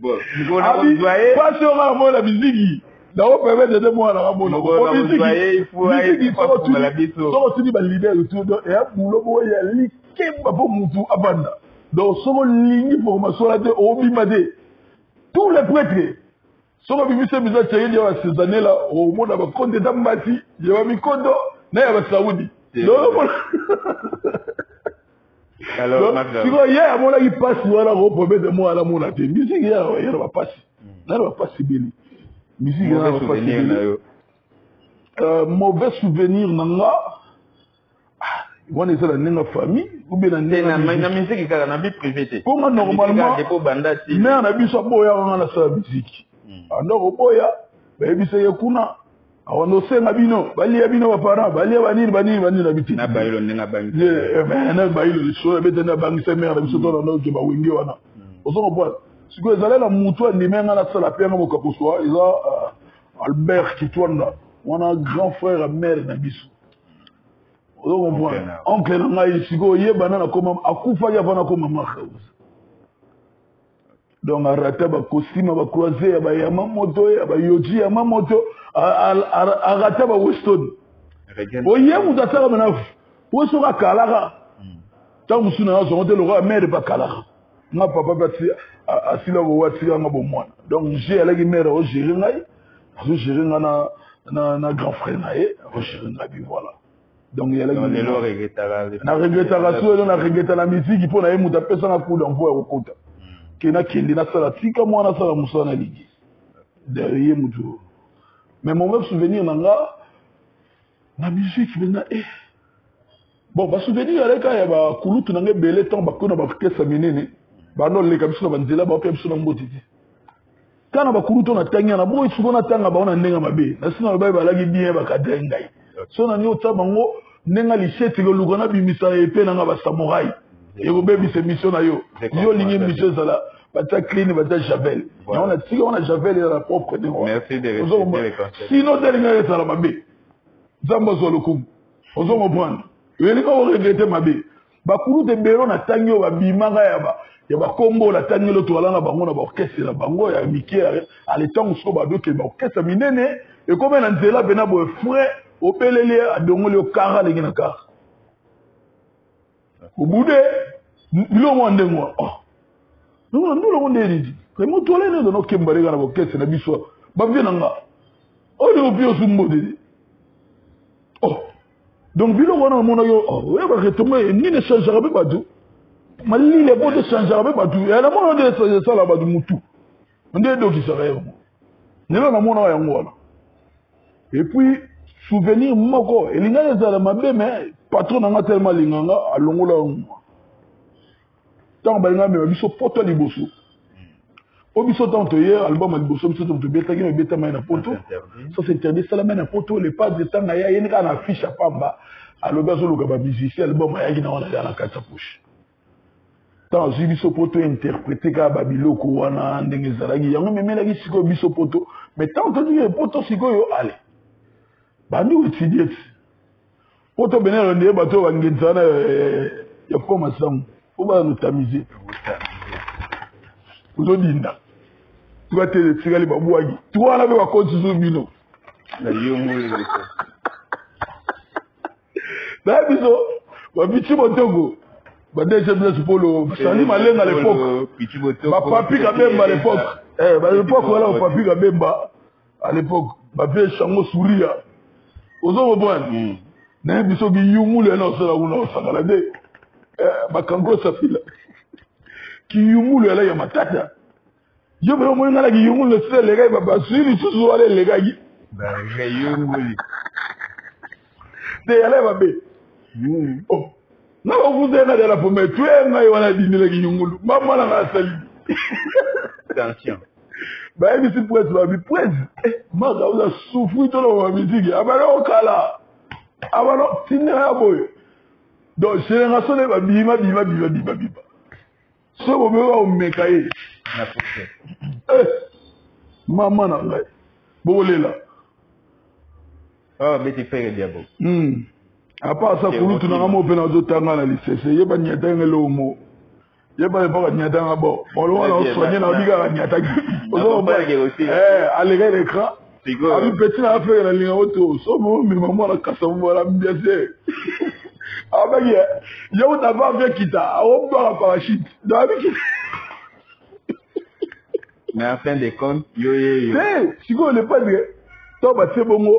Bon, vous voyez pas sur la musique. D'abord, permettre de moi la musique. Il faut aller pour la bise. Donc, tu dis, leader, et à Moulobo, il y a l'équipe pour Moutou Abanda. Donc, sur ligne formation là, au Bimade, tous les prêtres, sur le Bimade, il y a ces années-là, au monde, il y a un compte d'Ambati, il y a un compte de Saoudi. Alors, tu vois, il y a un monde qui passe, voilà, au premier de moi à la monnaie. Musique, il y a un passe. Il y a un passe, Béli. Musique, mauvais souvenir nanga wana ezala nenga famille ou bien na musique kaka na vie privée pour moi normalement dépôt banda si mais na biso boya wana na sa musique andoko boya ba biso yekuna awano senga bino bali ya bino bapara bali banini na biti na bayilo nenga bangi na bayilo liso betena bangi se mère biso to na ke ba wingi wana ozongo boya siko ezala na mutu ndimenga na sala penga mokaposwa eza Albert Kitwanda, mon grand frère à mère Nabisu. Oncle Nangaï, Sigo, Yébana, comme Akoufa Yavana comme Marcos. Donc, à Rataba, costume, à croiser, à Yamamoto, à Yoji, à Mamoto, à Rataba Weston. Oye, vous êtes à Manaf. Où sera Kalara? Tant que vous avez monté le roi, mère de Bakalara. Ma papa, Asila, Watia, Mabomoine. Donc, j'ai à la mère au Géringaï. Je gérer na grand frère naé, je gérer na bi voilà. Donc il y a là le regretara. Na regretara so na regreta la musique il faut na muta pesa na coup d'envoi au kota. Kena kende na sala tika moi na sala musa na ligi. Derrière mutu. Mais mon même souvenir nanga na musique bena bon ba souvenir avec ya ba kulutu nanga belé temps ba kona ba kesa minene. Ba no le kabisa ba nzela ba kabisa na mbotiti. Quand on a couru ton atteint, on a beau souvent atteindre on a n'enga mabé. La sinon ba ba lagi bien ba kadengai. So na ni ota bango n'enga lisete ko lugana bi misa epé na ba samouraï. Et ko be mise mission na yo. Yo ligne mission sala ba ta clean ba ta javel. On a tika on a javel la propre de moi. Merci de respecter les conseils. Sinon delinga sala mabé. Zamba zo lokum. Ozo comprendre. Yeli ko regretter mabé. Ba kuru de bero na tangyo ba bimanga ya ba ya ba kombo la tangelo to alanga bango na ba orchestre la bango ya miki à l'étang so ba doke ba orchestre minene et comme na nzela bena bo frais au pelele a dongole au kara le ngina kara au bout de bilo mo ndengo oh nous lo monde dit que mo tole ne no kembare ga na orchestre na biso ba bien nga o de opio sumbo de oh donc bilo wana mo na yo oh ya ba retomber ni ne changera pas tout Mali les beaux de changer avec Badou. Et la monnaie de ça là Badou Moutou. On dit donc qui serait bon. N'est pas la monnaie en voilà. Et puis souvenir moko. Et l'inga les ala mabé mais patron n'a tellement l'inganga à longola. Tant balinga mais biso poto liboso. O biso tanto hier album liboso biso tanto beta qui beta mai na poto. Ça c'est interdit ça la mai na poto les pas de temps na ya yeni kana affiche à pamba. À l'auberge le gaba musicien album ya qui na wana dans la carte poche. tant azwi biso po tointerprete kaka babiloko wana ndenge ezalaki yango memelaki sikoyo biso poto mais tant toziki poto sikoyo ale bandi koetudie ti po tobenelo ndeye bato oyo bangenza wana ya koma sango po bana notamize ozodinda tukatele tikali babwaki tuwana mpe bakonti so bino naye biso babiti motoko badege biso polo sandi malenga à l'époque bapapi kabemba à l'époque à l'époque wala bapapi kabemba à l'époque bapie chango souria ozomobwana naye biso kiyumulu ena osala kuna osangala nde bakango safila kiyumulu ela ya matata yo mpe omoi ngala kiyumulu esila elekaki babasui lisusu wana elekaki te yala babe na bavuze na de la pomme tue ngai wana dinela kiyumulu mamana na asali attention bayebisi presse babi presse maka uza sufri tolo bamiziki abana okala abana tinela ya boyo donc génération ne babima bima so bomeka omeka ye mama na ngai bokolela beti fere diabo apart ça kulutu nanga mo mpe nazotanga na lisese yeba nyatanga elomo yeba epaka nyatanga bo olonga osoigne na obikaka nyataki aleka l'écran abi petit na afere na linga oto so momema mwana kasa mwana mbiase abaki yo utava vya kita awombaka parachute dabiki mais en fin de compte yo sikoyo le padre to batie bongo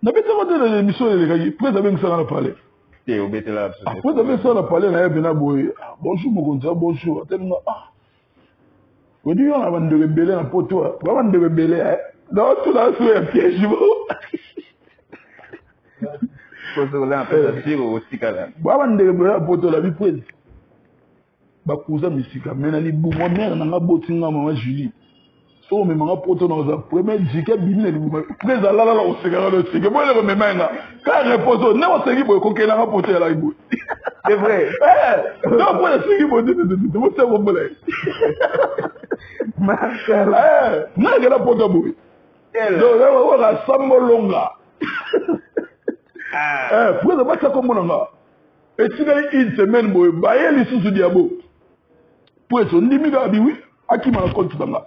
nabetaka te na émission elekaki prese abengisaka na palais prese abengisaka na palais na ye pena boye bonjour mokonzi ya bonjour atelinga odi yo na bandeko ebele na poto ba bandeko ebele naotuna so ya piège bo ba bandeko ebele na poto la biprese bakuza misika me na libuma mare nanga botinga mama Julie so omemanga poto naoza premier jike bini na libuma prese alalala osekaka no sike boyele komemanga ka repose ne osengi boye kokelanga poto yalaki boye c'est vrai donc boye esengi boye bosekombola nakela poto boye donc asambolonga prese basa komonanga etikali une semaine boye baye lisusu diabo prese ondimi kaka biwi akima na compte nanga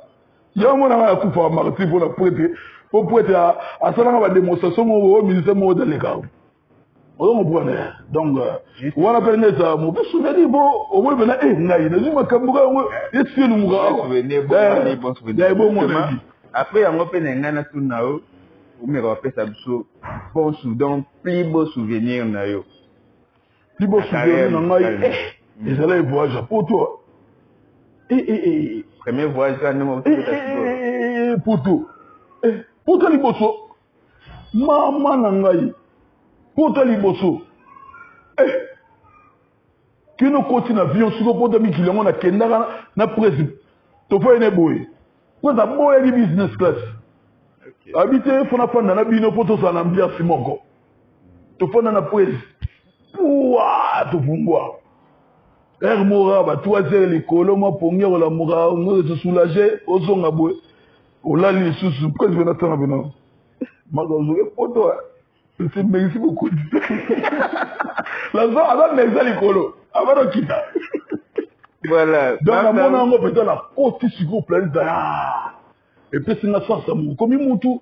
yango monanga yakufa martir mpona prêtre po prêtre asalanga badémonstration moko ministère moko daleka ozomopreneur donc wana mpe nesa mope souvenir bo omoi pena ngai nazwi makambo ka yango esie lumukaaebongonaki après yango mpe na ngai natuna yo omeka bapesa biso bon donc pli beau souvenir na yo pli beau souvenir na ngai ezalaki voyage a poto premier voyage poto liboso mama na ngai poto liboso kino koti na avion siko poto mikili yango nakendaka na presse tofa ene boye presse aboyaki business class abi te fona fanda na bino po tosala na ambiance moko tofanda na presse puwa tofumbwa ere mora ba 3 heures likolo mwa pongi olamuka ngo se soulager ozonga boye olali lisusu presse vena tanga bena maka ozoke poto c'est merci beaucoup la zone ala meza likolo avant de quitter voilà donc na mona ngo peut-être la côte siko planète et puis c'est na sens amu comme mutu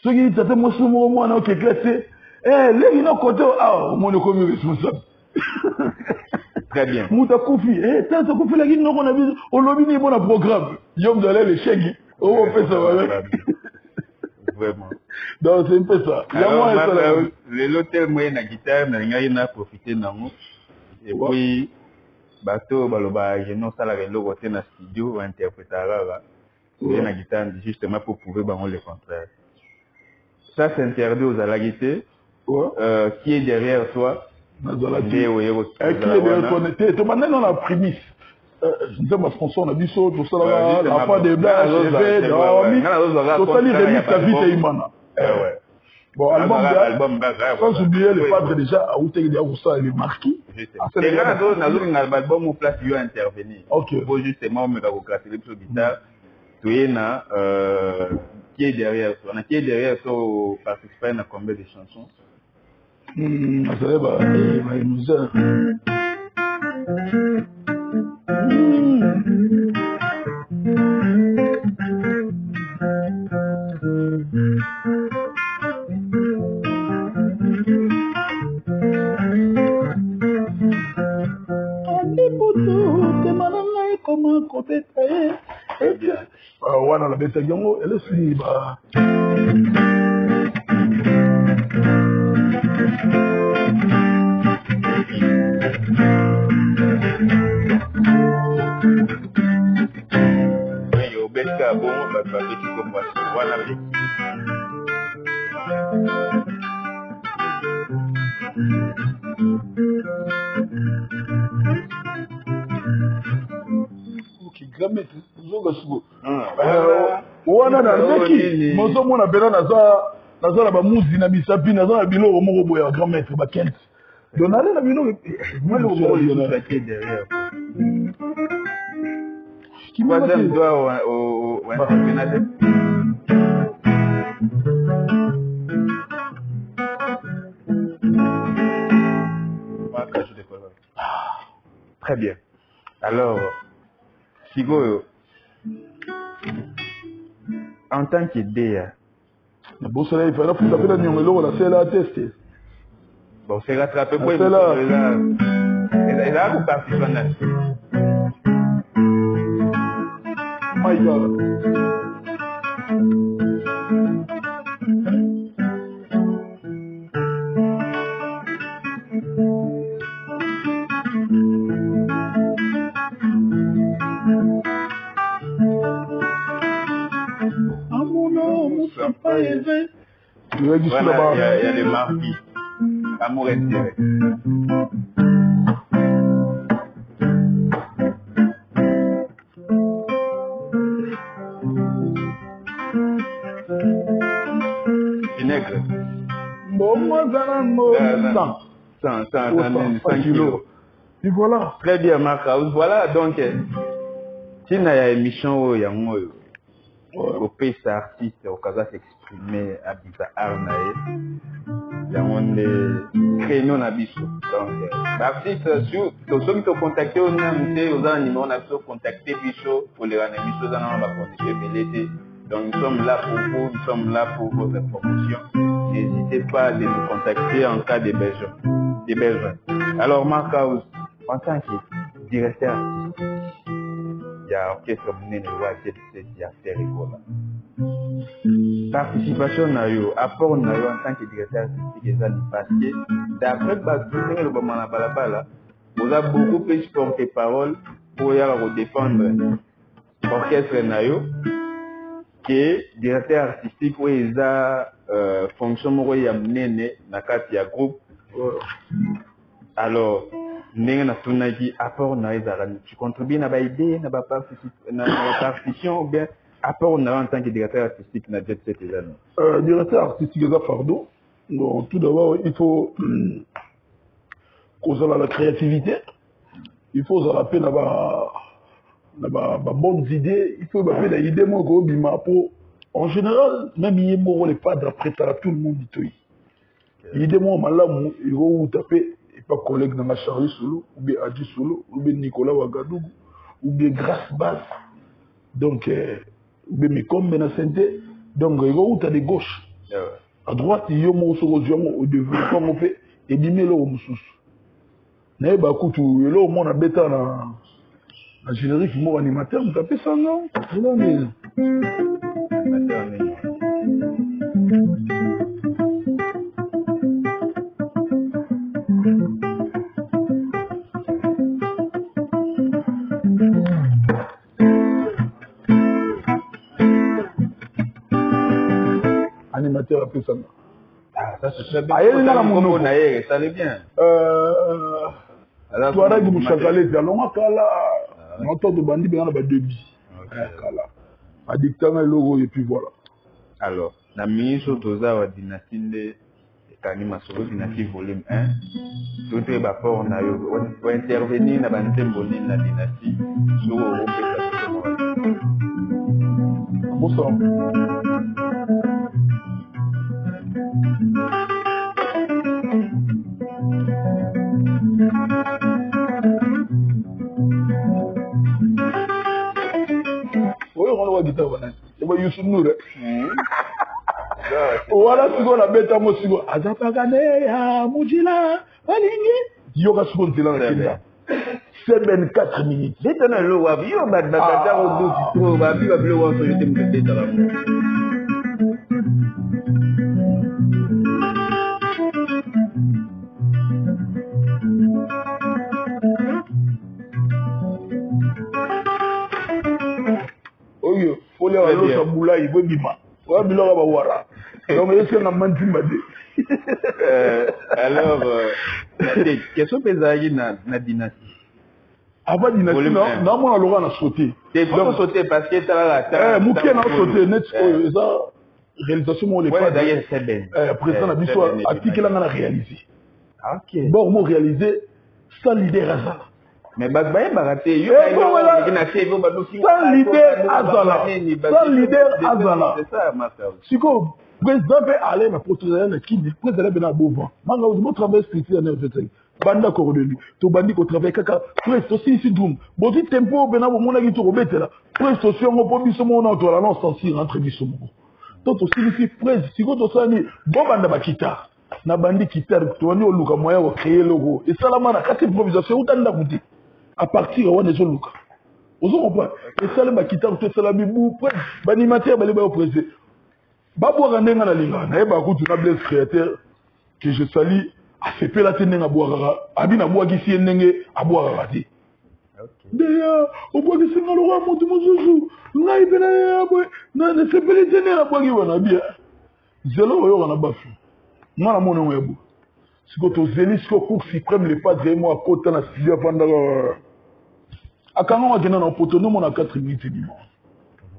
soki tata mosu mo mwana ok classé les ino côté mon comme responsable très bien muta kufi tata kufi la gino kona biso olobi ni bona programme yom d'aller les chèques on fait ça vraiment donc c'est un peu ça l'hôtel moyen na guitare na ngai na profiter nango et puis bato baloba je non sala eloko te na studio ba interprétera na guitare justement pour prouver bango le contraire ça c'est interdit aux alagités qui est derrière toi qui est derrière toi tu m'as donné la prémisse je ma sponsor na biso to sala la fois de blanc je vais totali remise ta vie te imana Bon, album, sans oublier le padre déjà, à Outé, il y a ça, il est marqué. Et quand on a un album, on place, il y a intervenir. Ok. Pour justement, me classer les sur guitare, tu es là, qui est derrière, on a qui est derrière, so, participer à combien de chansons? Ça va, il nous a. Wana la beta yango elle est ba yo beska bon ba petit comme wana bi gramet zoga sugo wana na ndeki mozo mona bela naza na ba muzi na bisapi naza na biloko moko boya grand maître ba kent donale na biloko moi le moko le paquet derrière qui m'a dit doit au championnat. Très bien. Alors, Sigo, en tant qu'idée, bon soleil, il fallait taper la numéro la c'est la tester. Bon, c'est rattrapé pour il a une participation. My God. Voilà, il y a les marquis. Amour intérêt. Vinaigre. Bon, moi, ça 100 kilos. Et voilà. Très bien, Marc House. Voilà, donc, si il y a une émission, il y a un au pays artiste au cas s'exprimer à bizarre arnaé il y a un créneau na biso donc l'artiste sur ceux qui te contacté on a monté aux animaux on a contacté biso pour les animaux dans la condition donc nous sommes là pour vous nous sommes là pour votre promotion n'hésitez pas à nous contacter en cas de besoin alors Marc House en tant que directeur artistique il y a orchestre Munene il y a fait rigolo. Participation na yo, apport na yo en tant que directeur artistique parce que d'après le moment na balabala, vous avez beaucoup plus porté parole pour y aller défendre orchestre na yo que directeur artistique où ils a fonction moko ya Munene na kati ya groupe. Alors ndenge na tunaki apport na ezala tu contribues na ba idée na ba partition ou bien apport na en tant que directeur artistique na jet set directeur artistique est fardeau donc tout d'abord il faut qu'on ait la créativité il faut avoir peine na ba bonnes idées il faut avoir des idées moi ko bima pour en général même il mo les pas d'après tout le monde dit idée moi malamu il faut taper pas collègue dans ma Charlie Solo, ou bien Adi Solo, ou bien Nicolas Ouagadougou, ou bien Grasse Basse, donc, ou bien Mekom Benacente, donc, il y a des gauches. À droite, il y a au développement, on fait, et il y a au Moussous. Il y a au monde à bêta, un générique, mot animateur, vous tapez ça, non? Animateur après ça. Ah, ça c'est très bien. Ça allait bien. Toi, là, vous chakalez, alors, kala, on entend de bandits, bien, on a débit. Kala. Addictant, et logo, et puis voilà. Alors, na miso toza wa dynastie nde Kani Masolo dynastie volume 1 tout est rapport na yo on intervenir na bantembo ni na dynastie sur au bonsoir. On va guitare banane. C'est pas Youssou Nour. Voilà ce qu'on a bêta mo sigo. Azapagane ya mujila balingi. Yoga suko ntela na kinda. 74 minutes. C'est un lo wa yo ba bakata o do tro ba bi ba blo wa so yote mkete tala. Oyo, folia wa lo sabula ibo bima. Wa bilora ba wara. Donc est-ce que na manti made. Alors question pesagi na dynastie. Avant dynastie non moi Laurent na sauté. C'est pas sauter parce que tala Mouké na sauté net ça réalisation mo les pas d'ailleurs c'est bien. Président na biso article là na réaliser. OK. Bon mo réaliser sans leader azala. Mais bagbaye baraté yo sans leader azala. Sans leader azala. C'est ça ma frère. Siko président peut aller na portugal na kini président bena bovan. Manga vous travail structure na fait. Banda coordonné to bandi ko travail kaka presto si dum boti tempo bena bo mona ki to betela presto si on po biso mona to la non sensi entre biso mo to to si presse siko to sani bo banda ba guitare na bandi guitare to ni oluka moya wa créer logo et salama na kati improvisation utanda kuti à partir wa nezo luka ozo comprendre et salama guitare to salami bu presse banimateur bali ba presse babo kandenga na linga na eba kutu na bless créateur que je salue a fait pela tenenga boakaka abina boakisi ndenge aboakaka te deya oboakisi nga lokwa motu mosusu ngai pena yabwe na sepeli tenenga boaki wana bia zelo oyoka na bafu nga na monengo yabo siko tozeli siko cour suprême le padre ye mo akota na studio afandaka akanga akenda na poto nomona 4 minutes dimanche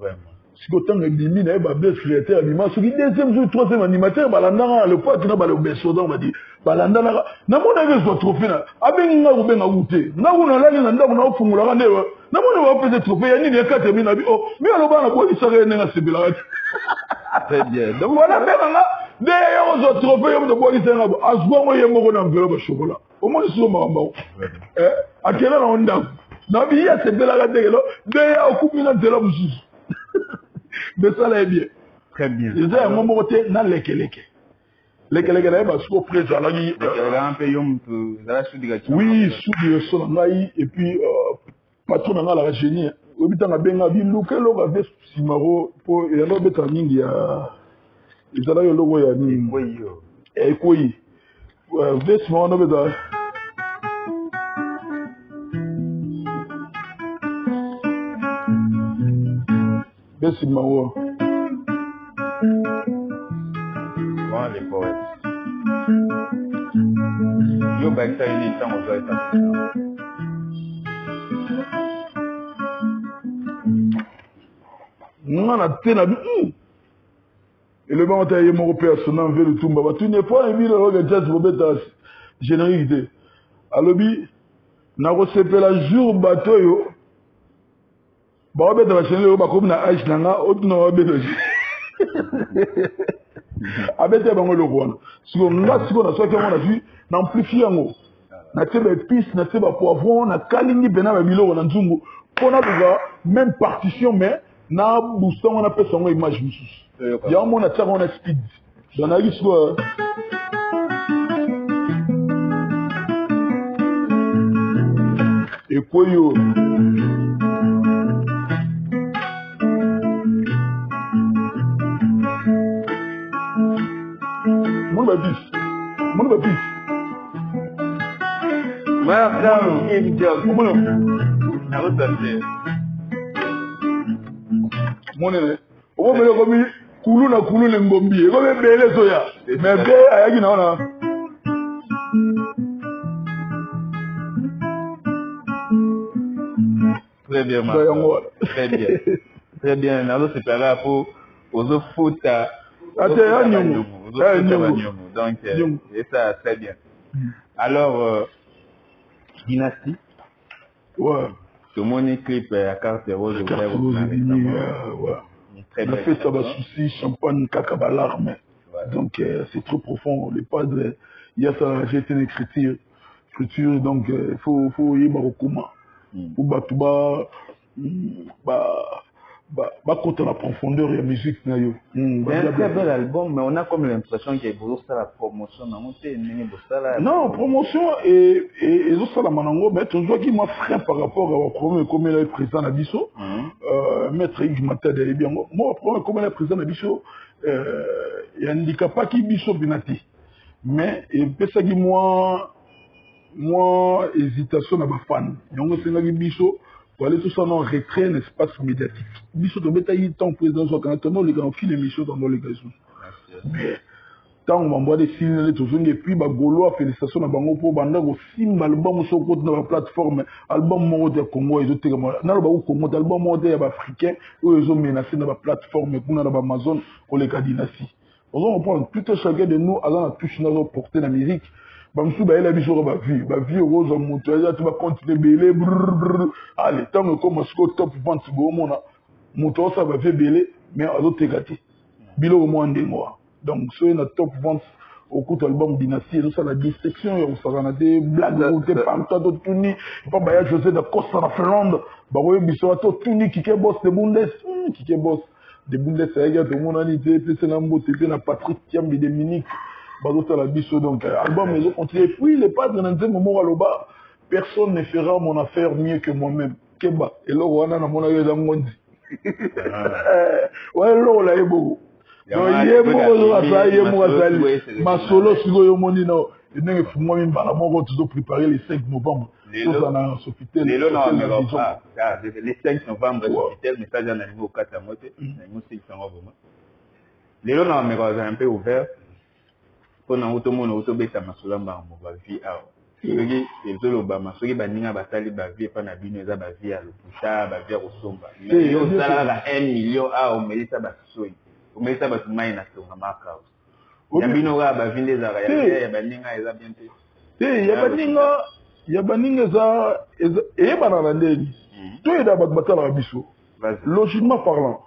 vraiment siko tanga bimi na ba bless créateur bima soki deuxième jour troisième animateur balandanga le pote na bale beso donc ba di balandana na mona ke zo trophée na abengi nga kubenga ute na kuna lali na ndako na ofungula ka ndewa na mona ba pese trophée ya nini ya 4 minutes na bi oh mi aloba na kwa isaka nenga sebela très bien donc voilà benga de yo zo trophée yo mto kwa isaka bo asbongo ye moko na enveloppe chocolat au moins so mamba akela na ndako na bi ya sebela ka dekelo de ya okupina ndela mususu. Mais ça là est bien. Très bien. Je disais à mon moment na lekeleke. Lekeleke là ba sous président là qui un peu yom to la sous direct. Oui, sous direction ngai et puis patron na la génie. Obitanga benga bi lukelo ka vest simaro po ya no beta mingi ya izala yo logo ya ni koyo. Koyi. Vest mo no beta Bessi Mawo. Bon, les poètes. Yo, bah, ça, il est temps, on doit être. Non, la tena bi. Et le moment où il y a mon personnel veut le tomber. Tu n'es pas émis le regard jazz pour mettre généralité. Alors bi, na recepé la jour bateau yo. Ba obe da chene yo ba ko na age nanga otuna obe do abete bango lo kwana siko nga siko na soki ngo na fi na amplifier ngo na tebe épice na tebe poivron na kalingi bena ba biloko na nzungu pona duga même partition mais na booster ngo na pesa ngo image mususu ya mo na tsaka ngo na speed donc na siko ekoyo Mon baptiste. Madame Kim Jong. Mon nene. O me ko mi kulu na kulu le ngombi. Ko be bele so ya. Mais be ayaki na ona. Très bien, Très bien. Très bien. Nalo c'est pas là pour aux autres Donc, et ça, très bien. Alors, Dynastie. Ouais. Ce mon clip à carte rose. On a fait ça, souci, champagne, cacabalar, mais. Donc, c'est trop profond. Les padres, il y a ça, j'ai été une écriture, donc, il faut y avoir au commun. Pour battre, contre la profondeur et la musique. C'est un très bel album, mais on a comme l'impression qu'il y a la promotion. Non, promotion et ça la manango, mais tu vois qu'il m'a frein par rapport à la première comme il est président Nabiso, maître Yves Matade bien. Moi, premier comme il est président Nabiso, il y a un handicap qui biso binati. Mais il peut ça qui moi hésitation à ma fan. Donc c'est là qui biso pour aller tout ça dans retrait un espace médiatique. Biso de bétail temps président soit quand on les gars fil émission dans les gars. Mais tant on m'envoie des signes et puis Golo a félicitations à Bango pour Banda au film album sur la plateforme album mondial Congo et autres na ba Congo album mondial africain où ils ont menacé dans la plateforme pour dans Amazon pour les Dynastie. On prend plutôt chacun de nous allant toucher notre portée d'Amérique. Bamsou ba ela biso ba vie rose montoya tu vas continuer belé allez tant comme ce top vente bo mona moto ça va faire belé mais à l'autre gâté bilo au moins moi. Donc, c'est une top vente au coup d'album Dynastie, et ça, la distinction, il y a des blagues, des pantois, des tunis, il n'y a pas de José de Costa, la Finlande, il y a des tunis qui bossent des Bundes, qui bossent des Bundes, il y a des monanités, c'est un mot, c'est un Patrick Thiam, des Dominique, la biso, donc, album, ils ont continué. Puis, les padres, dans un moment, à l'oba, personne ne fera mon affaire mieux que moi-même. Keba, et là, on a mon avis dans le monde. Ouais, là, on a eu beaucoup. Non, ma solo si vous moni no ndenge fumwa mimba moko toujours préparer le 5 novembre tous en Sofitel le 5 novembre Sofitel message à niveau 4 moté na 6 novembre le lo na meko un peu ouvert pour na auto mono auto beta masolo mba mo ba vie a soki ezolo ba masoki baninga batali ba vie pa na bino eza ba vie ya loputa ba vie kosomba mais yo sala la 1 million a o melisa ba soyi mais ça va se mettre dans la marque. Il y a bien là, bah vinde ça, il y a bien ninga, il y a bien fait. Il y a bien ninga ça, et bananandeli. Toi il y a pas de bataille à biso. Logiquement parlant,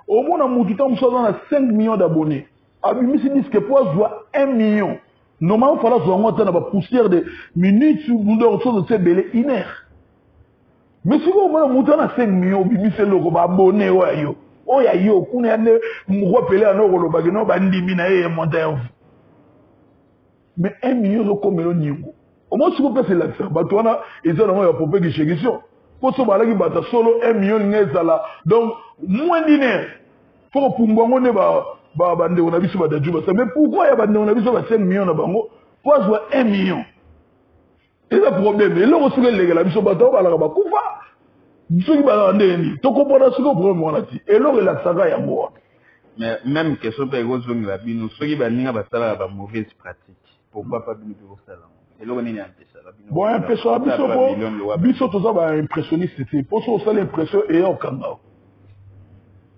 au moins on a monté comme ça dans 5 millions d'abonnés. Abimi se dit que pour jouer 1 million, normalement il fallait jouer moi dans la poussière de minutes ou de choses de ces belés inert. Mais si vous voulez monter dans 5 millions, Bibi c'est le abonné ouais yo. Oh ya yo kuna ne mwapele anoko bagino bandimi na ye montagne. Mais 1 million de combien nyingo. Au moins si vous passez là ça, batona ils ont ya popé qui chégition. Pour so balaki bata solo 1 million ngezala. Donc moins dîner. Pour pumbongo ne ba bande on a biso ba dajuba. Mais pourquoi ya bande on a biso ba 5 millions na bango? Pour jouer 1 million. Et le problème, et là on se les la biso bata ba la ba kufa. Ceux qui vont ndeni to comprendre ce que problème on a dit et là la saga ya moi mais même question pe go zongi la bino ceux qui va ninga ba sala ba mauvaise pratique pourquoi pas bino ko sala et là on est en ça la bino bon un peu ça biso to ça ba impressionniste c'était pour ça l'impression et au kanga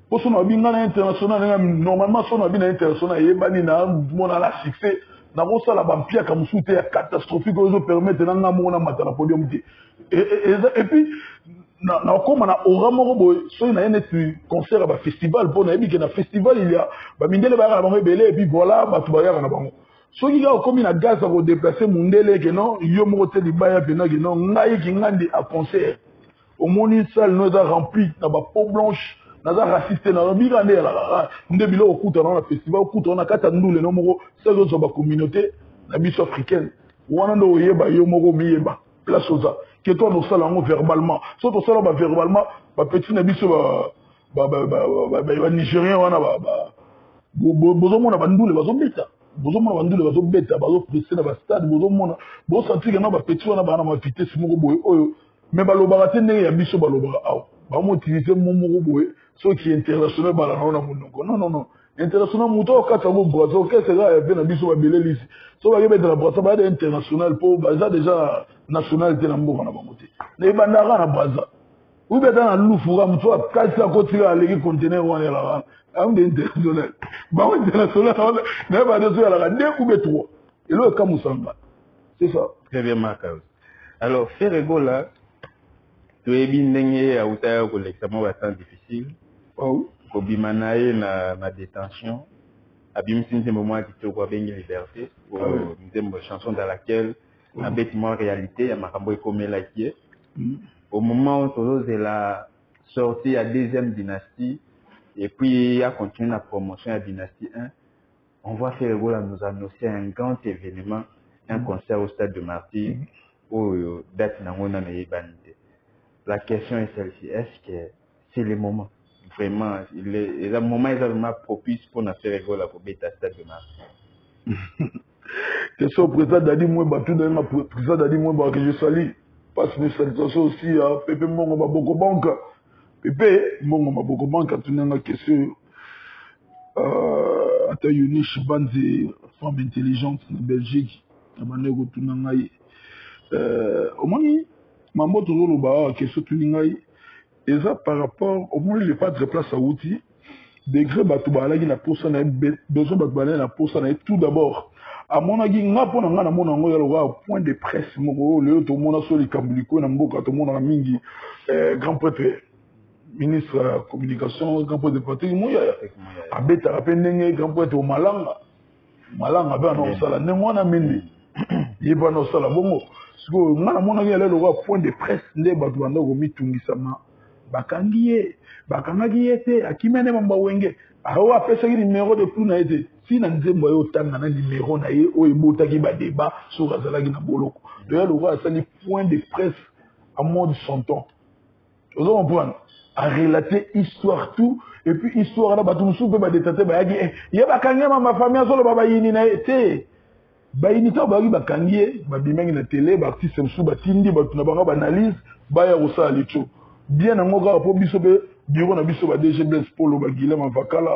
pour ça on a binga international normalement ça on a binga international et bani na mon la succès na ko sala ba mpia ka musute ya catastrophique ozo permettre na nga mona mata na podium et puis na comme na oramo boy so na une concert à festival pour na ebi que na festival il y a ba mindele ba ra bango belé et puis voilà ba tu ba ya na bango so ki ga comme na gaz à déplacer mundele que non yo mo te di ba ya pena que non ngai ki ngandi à concert au moni salle no da rempli na ba peau blanche na za raciste na bi ga ndela ndebilo okuta na festival okuta na kata ndule no moko ça zo ba communauté na biso africaine wana ndo yeba yo moko miyeba place oza que toi nous salons verbalement soit nous salons verbalement ba petit na biso ba nigérien wana bozomona bandule bazobeta bazo presser na ba stade bozomona bo sentir que na ba petit wana bana ma vitesse moko boye oyo mais balobaka te ndenge ya biso balobaka awa ba motivité moko boye so qui international bala na monoko non international muto okata bo brazo que c'est là bien na biso ba belelisi so ba yebeta na brazo ba international pour baza déjà nationalité na mboka na bango te na bandara na baza Ou bien dans le loup, tu vois, quand tu as continué à aller conteneur, on est là. On est international. Bah, on est international. On n'est pas de la deux ou bien trois. Et là, comme Moussamba. C'est ça. Très bien, Marc. Alors, Ferrego là, tu es bien dengue à Outaïa pour l'examen bastante difficile. Oh. Kobimanaye na détention. Abim c'est un moment qui te voit bien liberté. Une chanson dans laquelle un bâtiment réalité, il y a Makambo et Komela qui est. Au moment où Tolos est la sortie à deuxième dynastie, et puis il a continué la promotion à dynastie 1, on voit Ferrego là nous annoncer un grand événement, un concert au stade de Martyr, où date n'a pas banité. La question est celle-ci, est-ce que c'est le moment? Vraiment, le moment est vraiment propice pour nous faire rigoler pour bêta stade de Martyr. Question président Dadi Mouemba, tout d'un président Dadi Mouemba que je salue. Parce que salutation aussi à Pépé Mongo Maboko Banka. Pépé Mongo Maboko Banka, tout d'un question. À Yunish Banzi, femme intelligente en Belgique. À Manego Tunangaï. Au moins, Mambo Tozoloba, question Tunangaï. Et ça par rapport, au moins, il n'y a pas de place à outils. Degré Batouba, il y a besoin de tout d'abord. À mon avis, il y a un point de presse. Il y a un grand prêtre, ministre de la communication, grand prêtre de pratique. Il y a un grand prêtre au Malanga. Malanga, il y a un point de presse. Bakangi ete akimene mamba wenge aho apesa ki numéro de plus na ete si na nzembo yo tanga na numéro na ye o ebota ki ba débat sur azala ki na boloko to ya loka asali point de presse à mode son temps vous comprenez à relater histoire tout et puis histoire na batu musu pe ba détater ba yaki ye bakangi mamba famille solo baba yini na ete ba yini to ba ki bakangi ba bimengi na télé ba artiste musu ba tindi ba tuna banga ba analyse ba ya rosa licho bien en moka pour bisobe bureau na biso ba DG Blaise Polo ba Guilhem Avakala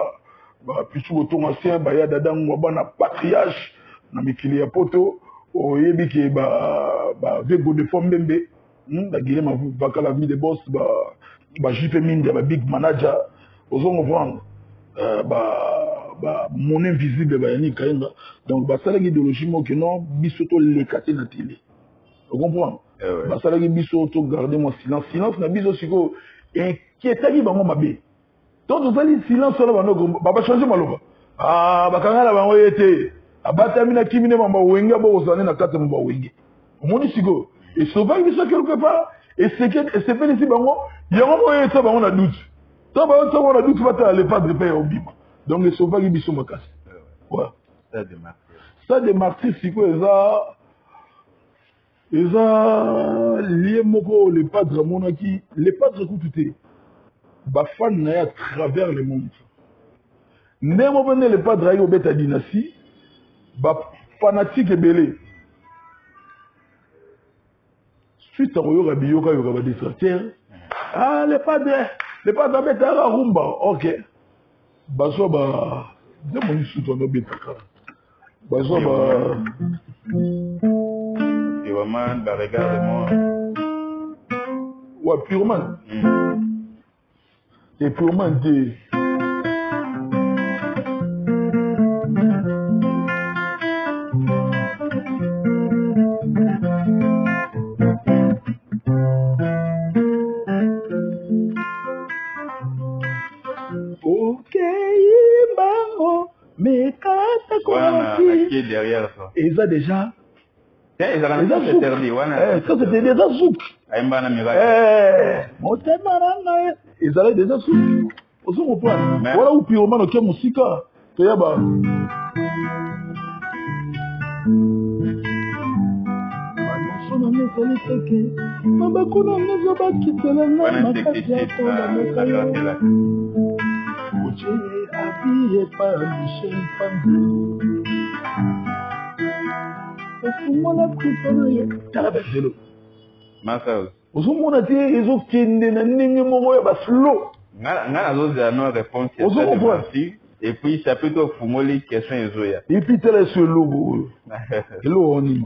ba pichu botonga ancien ba ya dadango bana patriarche na mikili ya poto oyebi ke ba vego de Fombembe ba Guilhem Avakala vie de boss ba JP Minde ba big manager ozongo vendre ba mon invisible ba yani kainga donc ba sala idéologie mo que non biso to lekate na télé vous comprenez basalaki biso to garder mon silence na biso siko inquiétaki bango mabe to tozali silence na bango baba changer maloba bakanga na bango yete abatami na kimine mamba wenge bo ozane na kati mamba wenge omoni siko et sauvaki biso quelque part et c'est fait ici bango yango mo yete bango na doute to ba to na doute bata le padre paye obima donc et sauvaki biso makasi ouais ça de Martyr siko eza lié moko le padre monaki le padre écoutez ba fan na à travers le monde ndemo bene le padre ayo beta dynastie ba fanatique ebele suite à oyoka biyoka yoka ba distracteur le padre beta la rumba OK baso ba ndemo ni suite on beta ka baso ba Pyromane, bah regarde-moi. Ouais, Pyromane. Et Pyromane, t'es... Ok, bango, mais quand t'as compris... Qui est derrière ça? Et ça déjà... Ça c'était déjà souk. Ils allaient déjà souk. Au second point. Voilà où Pyromane ok musika. Toyaba. ozomona te ezokende na ndenge moko ya baslo nga nazozela no réponse et puis ça peut être fungoli question ezoya et puis tala ce logo oyo eloko nini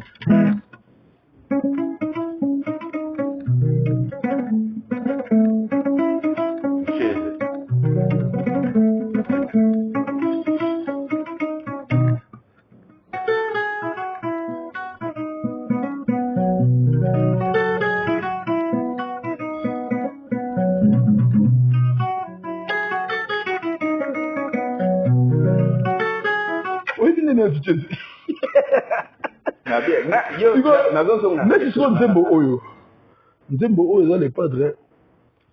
neti chezi Na bien. Na neti siko nzembo oyo eza le padre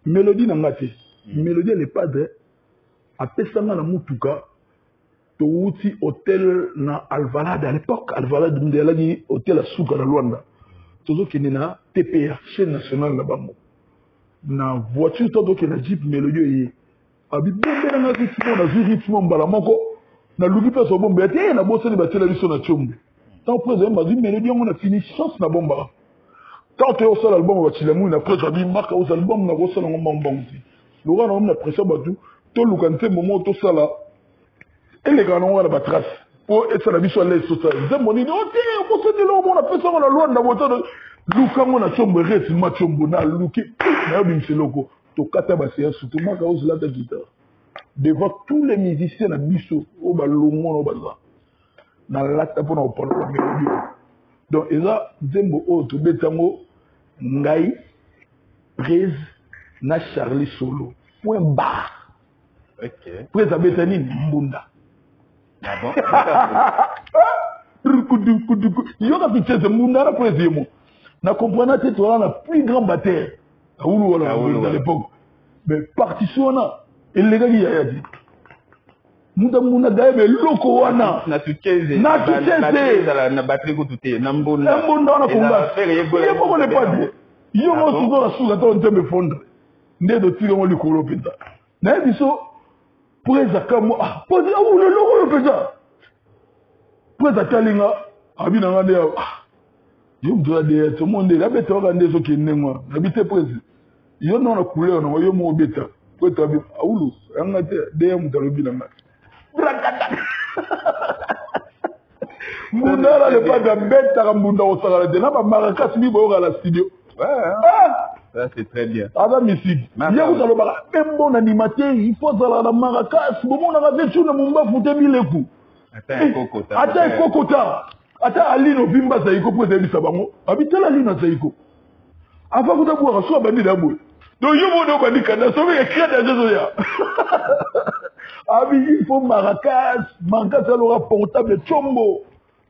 mélodie na nga te mélodie le padre apesanga na mutuka touti hôtel na Alvalade à l'époque Alvalade ndelaki hôtel à Suka na Luanda tozokende na TPA chaîne nationale na bango na voiture tozokende na Jeep mélodie oyo abi bombela na rythme na rythme mbala moko na luki pe so bombe te na boseli batela biso na chombo tant présent m'a mélodie on a fini chance na bomba tant que au sol album va chilamu na presse abi marque au album na ko sala ngomba mbonzi loka na na pression batu to lukante moment to sala ele kana ngwana ba trace po esala biso à l'aise social zembo ni ote ko se dilo mo na pesa na Luanda boto lukango na chombo rythme chombo na luki na bimseloko to kata ba séance surtout maka au la guitare devant tous les musiciens na biso au balongo no baza na lata pona opona la mélodie donc eza zembo o to betango ngai prise na Charlie solo point barre OK prise abetani mbunda ah bon yoka pitese mbunda na prise yemo na comprendre te toi la plus grand batteur à l'époque mais partition na elegaki yaya ti munda gaebe loko wana na tukeze na batterie ko tuté na mbunda na komba ye poko le pas yo mo tuzo la suka to ntembe fondre nde do tire mo likolo peta na biso preza kamo podi awu le loko yo peta preza talinga abina ngande yo mdoa de to monde la beta ka nde so kinengwa habite prezi yo non na couleur no yo mo beta peta bi awulu anga te de mu talobi na nga brakata munda la le pas de beta ka munda o sala de na ba marakas bi bo la studio ça c'est très bien aba musique ya ko taloba même bon animateur il faut sala la marakas bo mona ka vetu na mumba fute bileku ata kokota ata alino bimba zaiko pose bisa bango abitala alino zaiko avant que d'abord soit bandi d'abord donc yo mo do bandi kana so be écrit dans ce ya abi il faut maracas alors portable chombo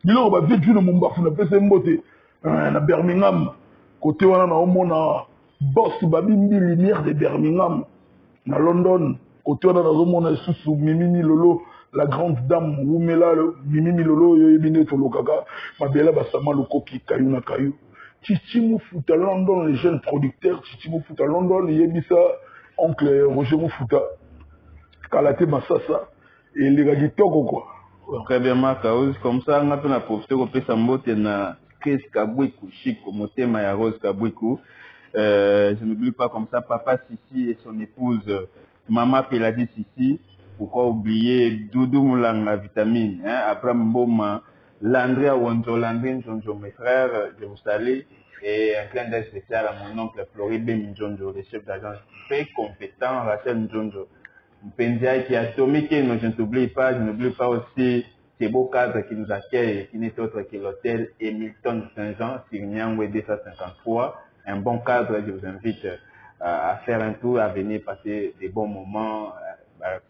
bilo ba vetu na mumba funa pese mbote na Birmingham côté wana na omona boss babimbi lumière de Birmingham na London côté wana na omona susu mimini lolo la grande dame Wumela mimini lolo yo yebine to lokaka mabela basama lokoki kayu na kayu Chichi Moufuta London les jeunes producteurs Chichi Moufuta London yebisa oncle Roger Moufuta Kalate Masasa et les gars kitoko quoi très bien Marcaus comme ça on a pu na profiter ko pesa mbote na Chris Kabwiku Chico motema ya Rose Kabwiku je n'oublie pas comme ça papa Sissi et son épouse maman Peladi Sissi. Pourquoi oublier Doudou Moulanga Vitamine, Abraham Mboma, Landria Wonjo, Landrine Jonjo, mes frères, je vous salue. Et un clin d'œil spécial à mon oncle Floribé Njonjo, le chef d'agence très compétent, Rachel Njonjo. Mpenzia qui a tombé, je ne t'oublie pas, je n'oublie pas aussi ces beaux cadres qui nous accueillent, qui n'est autre que l'hôtel Hamilton Saint-Jean, sur Nyangwe 253. Un bon cadre, je vous invite à faire un tour, à venir passer des bons moments.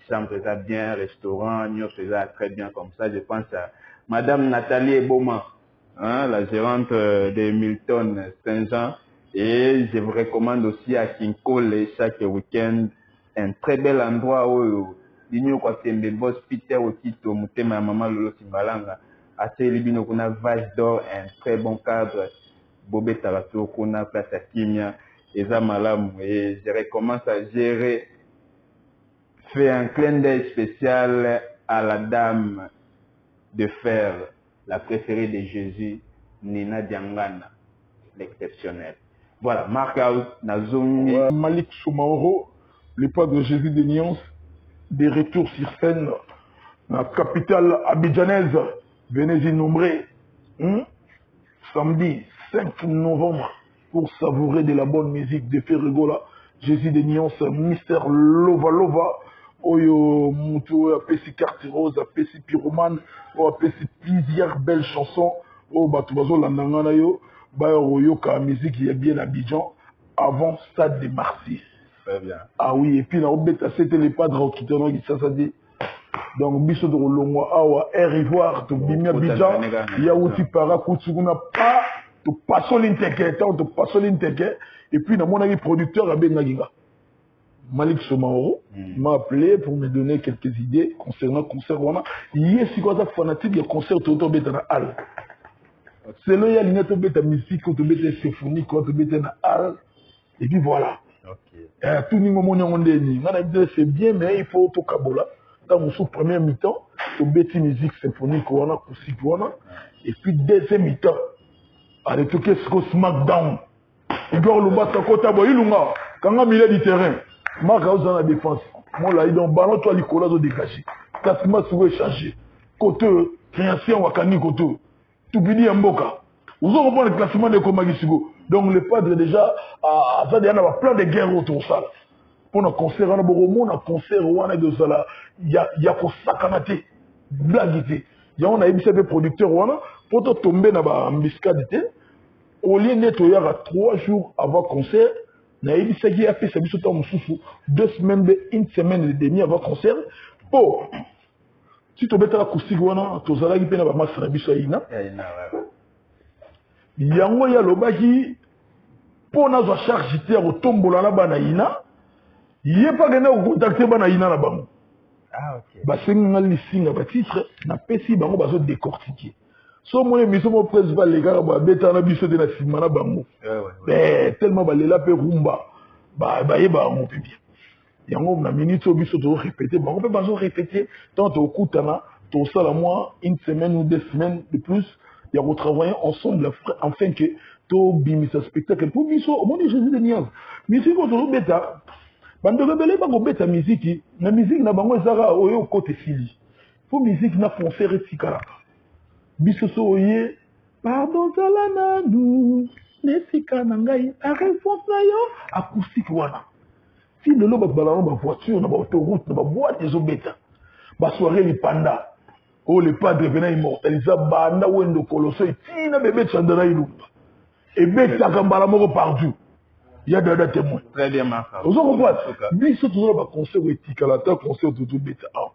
Chambre faisait bien, restaurant, nous faisait très bien comme ça. Je pense à Madame Nathalie Eboma, la gérante de Milton Saint-Jean. Et je vous recommande aussi à Kinkole chaque week-end un très bel endroit où l'Union Kwatembe Boss Peter Otito Mutema Maman Lolo Simbalanga. À Télébino, on a Vache d'Or, un très bon cadre. Bobé Tarato, on a place à Kimia, et Zamalam. Et je recommence à gérer. Fait un clin d'œil spécial à la dame de fer, la préférée de Jésus, Nina Diangana, l'exceptionnel. Voilà, Marc Out, Nazomi. Malik Soumaoro, le père de Jésus de Nyons, des retours sur scène, la capitale abidjanaise, venez y nombrer, samedi 5 novembre, pour savourer de la bonne musique de Ferregola, Jésus de Nyons, Mister Lova Lova, Oyo Moutou a pesi carte rose, a pesi pyromane, a pesi plusieurs belles chansons. Oh Batoubazo Landangana yo, Oyo ka musique qui est bien Abidjan avant Stade de Marseille. Très bien. Ah oui, et puis là, c'était les padres qui te dit ça dit. Donc, biso de Longwa Awa, Air Ivoire, to Bimia Bidjan, Yaouti Para, Koutsuguna, pas, to passo l'inteke, to passo l'inteke, et puis, dans mon avis, producteur à Bengaginga. Malik Somaoro m'a appelé pour me donner quelques idées concernant le concert. Il y a un fanatique de concert autour de la halle. C'est là qu'il y a une musique, une symphonie, une halle. Et puis voilà. Tout le monde dit c'est bien, mais il faut tout cabola. Dans mon premier mi-temps, tu mets une musique symphonique, et puis deuxième mi-temps, avec tout ce que SmackDown. Igor Luba, c'est quoi quand on milieu du terrain. Marc a dans la défense. Moi, là, il est ballon, toi, Nicolas, de dégager. Tassima, souvent échangé. Côté, création, Wakani, côté. Tout fini en boca. Vous avez compris le classement de Komagisigo. Donc, le padre, déjà, à ça, il y a plein de guerres autour de ça. Pour un concert, on a beaucoup de concert, on a de ça. Il y a pour ça, canate. Blaguité. Il y a un ABCP producteur, pour tomber dans la biscadité. Au lieu d'être 3 jours avant le concert, il y a fait 2 semaines, une semaine et demie avant le concert. Oh, si tu as acoustique, tu as la guipé na ba masra biso ina. Yango ya lobaki pour na za charge te au tombola na bana ina. Yé pas gagné au contacter bana ina na bango. Ah OK. Ba senga listinga ba titre na pesi bango bazo décortiquer. So mon émission mon principal les gars ba beta na biso de na simana bango. Mais tellement ba lela pe rumba ba yeba ngo pe bien. Yango na minute au biso to répéter bango pe bazo répéter tant au kutana to ça la moi une semaine ou 2 semaines de plus il y a travailler ensemble afin que to bimisa spectacle pour biso au monde Jésus de Niaz. Musique ko to beta bando bele bango beta musique na musique na bango ezaka oyo côté fili. Pour musique na concert etikala. Biso soye pardon zala nanu nesika na ngai a réponse na yo acoustique wana si lelo ba balano ba voiture na ba autoroute na ba boîte des obeta ba soirée li panda oh le padre venait immortaliser banda wendo koloso tina bébé chandana ilumba et beta kambala moko partout il y a des témoins très bien marqué vous comprenez biso toujours ba concert etikala ta concert tout beta ah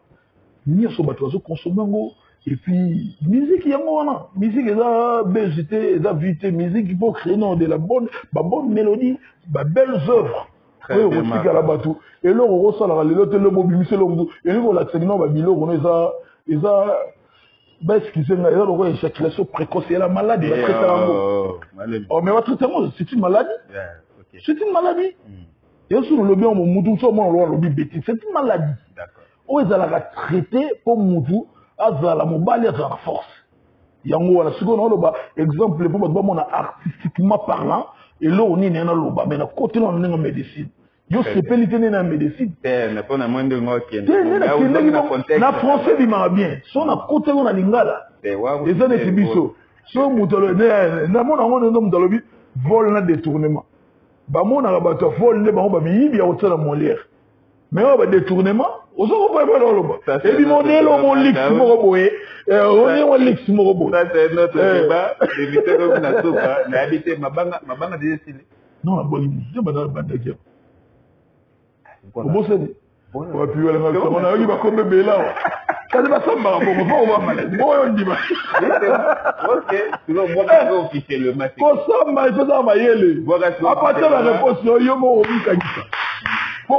ni so ba tozo consommer ngo. Et puis, musique, il y a un musique, il y a BGT, il y a vite, musique, il faut créer de la bonne mélodie, de belles œuvres. Oui, on explique à la bateau. Et là, on ressent la réalité, le mobilisé, et là, on a accès, on a ils ont, ce qu'ils ont, ils ont une éjaculation précoce, et la maladie, la traitement. Oh, mais votre traitement, c'est une maladie. C'est une maladie. Et là, sur le bien, on m'a dit, c'est une maladie. D'accord. Où ils ont traité pour Moudou. Azala mobali azala force yango wala sikono loba exemple pour moi on a artistiquement parlant et là on est dans loba mais na côté on est en médecine yo spécialité na médecine na pona mwende ngoki na français bima bien so na côté on a lingala et ça des biso so mutalo na mona ngone ndo mutalo vol na détournement ba mona ba bato vol ne ba ba bibi ya hôtel Molière mais on va détournement on se reprend pas dans le bas et puis mon élo mon lix moroboé on est mon lix morobo ça c'est notre débat éviter comme na sopa na habiter mabanga déjà stylé non la bonne je vais dans la bande qui on bosse on va puis aller on a eu va comme bébé là ça va samba pour on va mal bon on dit OK sinon moi je vais officiellement ko samba il faut ça va y aller à partir de la réponse yo mo obika ils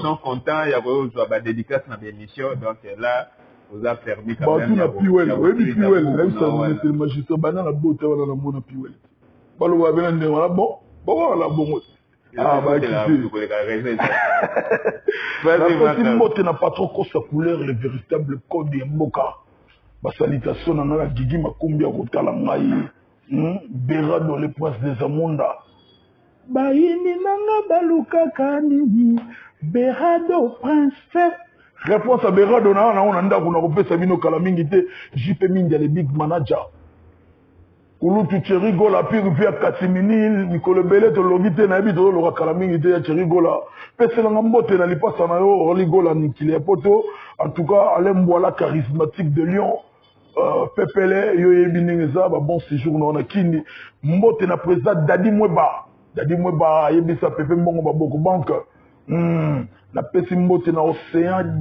sont contents, il y a une dédicace dans l'émission, donc là, vous a permis quand même. Le véritable code de Mboka. Salutation dans Gigi Makumbi à Kotalangaï, Béra dans les princes des Amonda. Baini nanga baluka kanini Berado prince réponse à Berado na on anda kuna kopesa bino kala mingi te JP Mindia le big manager kulutu cherigola pire via katimini Nicole Belé to lobite na bito lo kala mingi te cherigola pesa na mbote na lipasa na yo ligola nikile poto en tout cas Alembwala charismatique de Lyon Pepele yo yebinengeza ba bon séjour na kini mbote na président Dadi Mweba yebisa pepe mbongo ba boko banque Na pesi mbote na Océan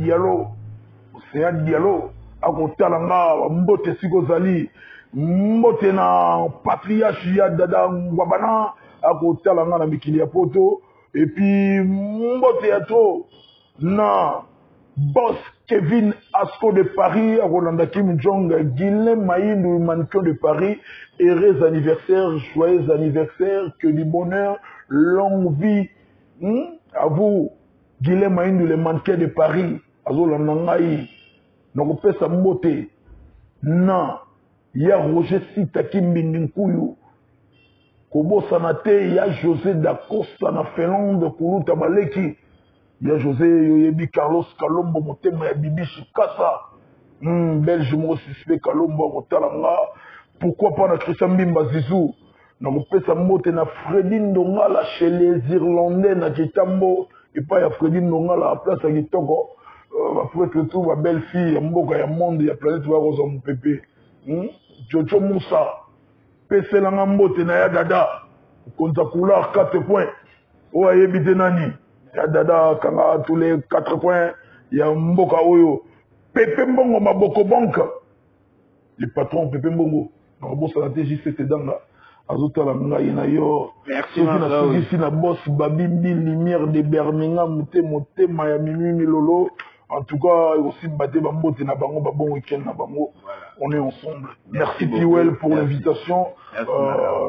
Diallo akotala nga mbote sikozali mbote na patriarche ya dada Ngwabana akotala nga na mikili ya poto et puis mbote ya to na boss Kevin Asco de Paris akolanda Kim Jong Guilain Maïndou mannequin de Paris heureux anniversaire joyeux anniversaire que du bonheur longue vie à vous Guilain Maïndou le mannequin de Paris azolanda ngai nakopesa mbote na ya Roger Sita Kimbindi Nkuyu kobosana te ya José Dacosta na Finlande kuluta baleki ya José yoyebi Carlos Kalombo motema ya Bibi Shikasa Belge mo suspect Kalombo akotala nga pourquoi pas na Christian Mbimba Zizou nakopesa mbote na Freddy Ndongala chez les Irlandais na Kitambo epa ya Freddy Ndongala a place ya kitoko après tout ma belle fille mboka ya monde ya planète wa roza mopepe Jojo Moussa pesela nga mbote na ya dada konta couleur 4 points o ayebite nani ya dada kanga tous les 4 points ya mboka oyo Pepe Mbongo Maboko Banque le patron Pepe Mbongo na bossa la TJC Tedanga azotala ngai na yo merci ici na boss Babimbi lumière de Birmingham motema ya Mimi Lolo. En tout cas, aussi battre Bambote na bango, bon week-end na bango. On est ensemble. Merci Piwell pour l'invitation.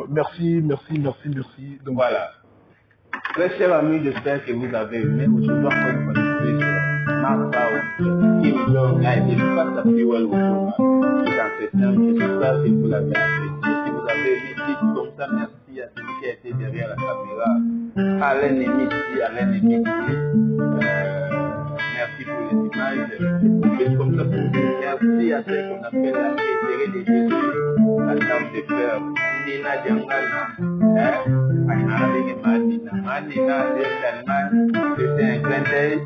Merci. Donc voilà. Très chers amis, j'espère que vous avez aimé. Aujourd'hui, encore une fois de plus, Marc Kim Jong a été face à Piwell au journal. J'espère que vous l'avez apprécié. Si vous avez aimé, dites comme ça, merci à celui qui a été derrière la caméra. Alain Nemi. Merci pour les images. Comme ça, merci à celle qu'on appelle la préférée des Jésus, la dame de fleurs, Nina Djangana. Manina, c'était un clin d'œil.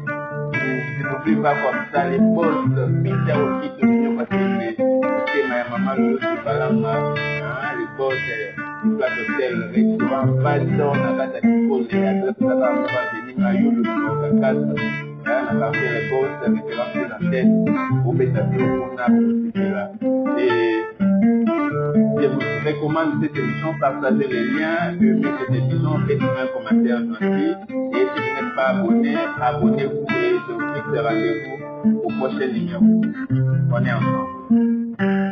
Je n'oublie pas comme ça les boss, Peter Okito, Mignon Patrick, ma maman, le Balama, les boss, le plat d'hôtel, le restaurant, Badon, la base à Kipose, la base à venir à Yolo, le Kaka. On a fait les boss, les références de la tête, au Bétabio, on a procédé là. Et je vous recommande cette émission, partagez les liens, aimez cette émission, faites-moi un commentaire gentil. Et si vous n'êtes pas abonné, abonnez-vous et je vous fixe rendez-vous au prochain numéro. On est ensemble.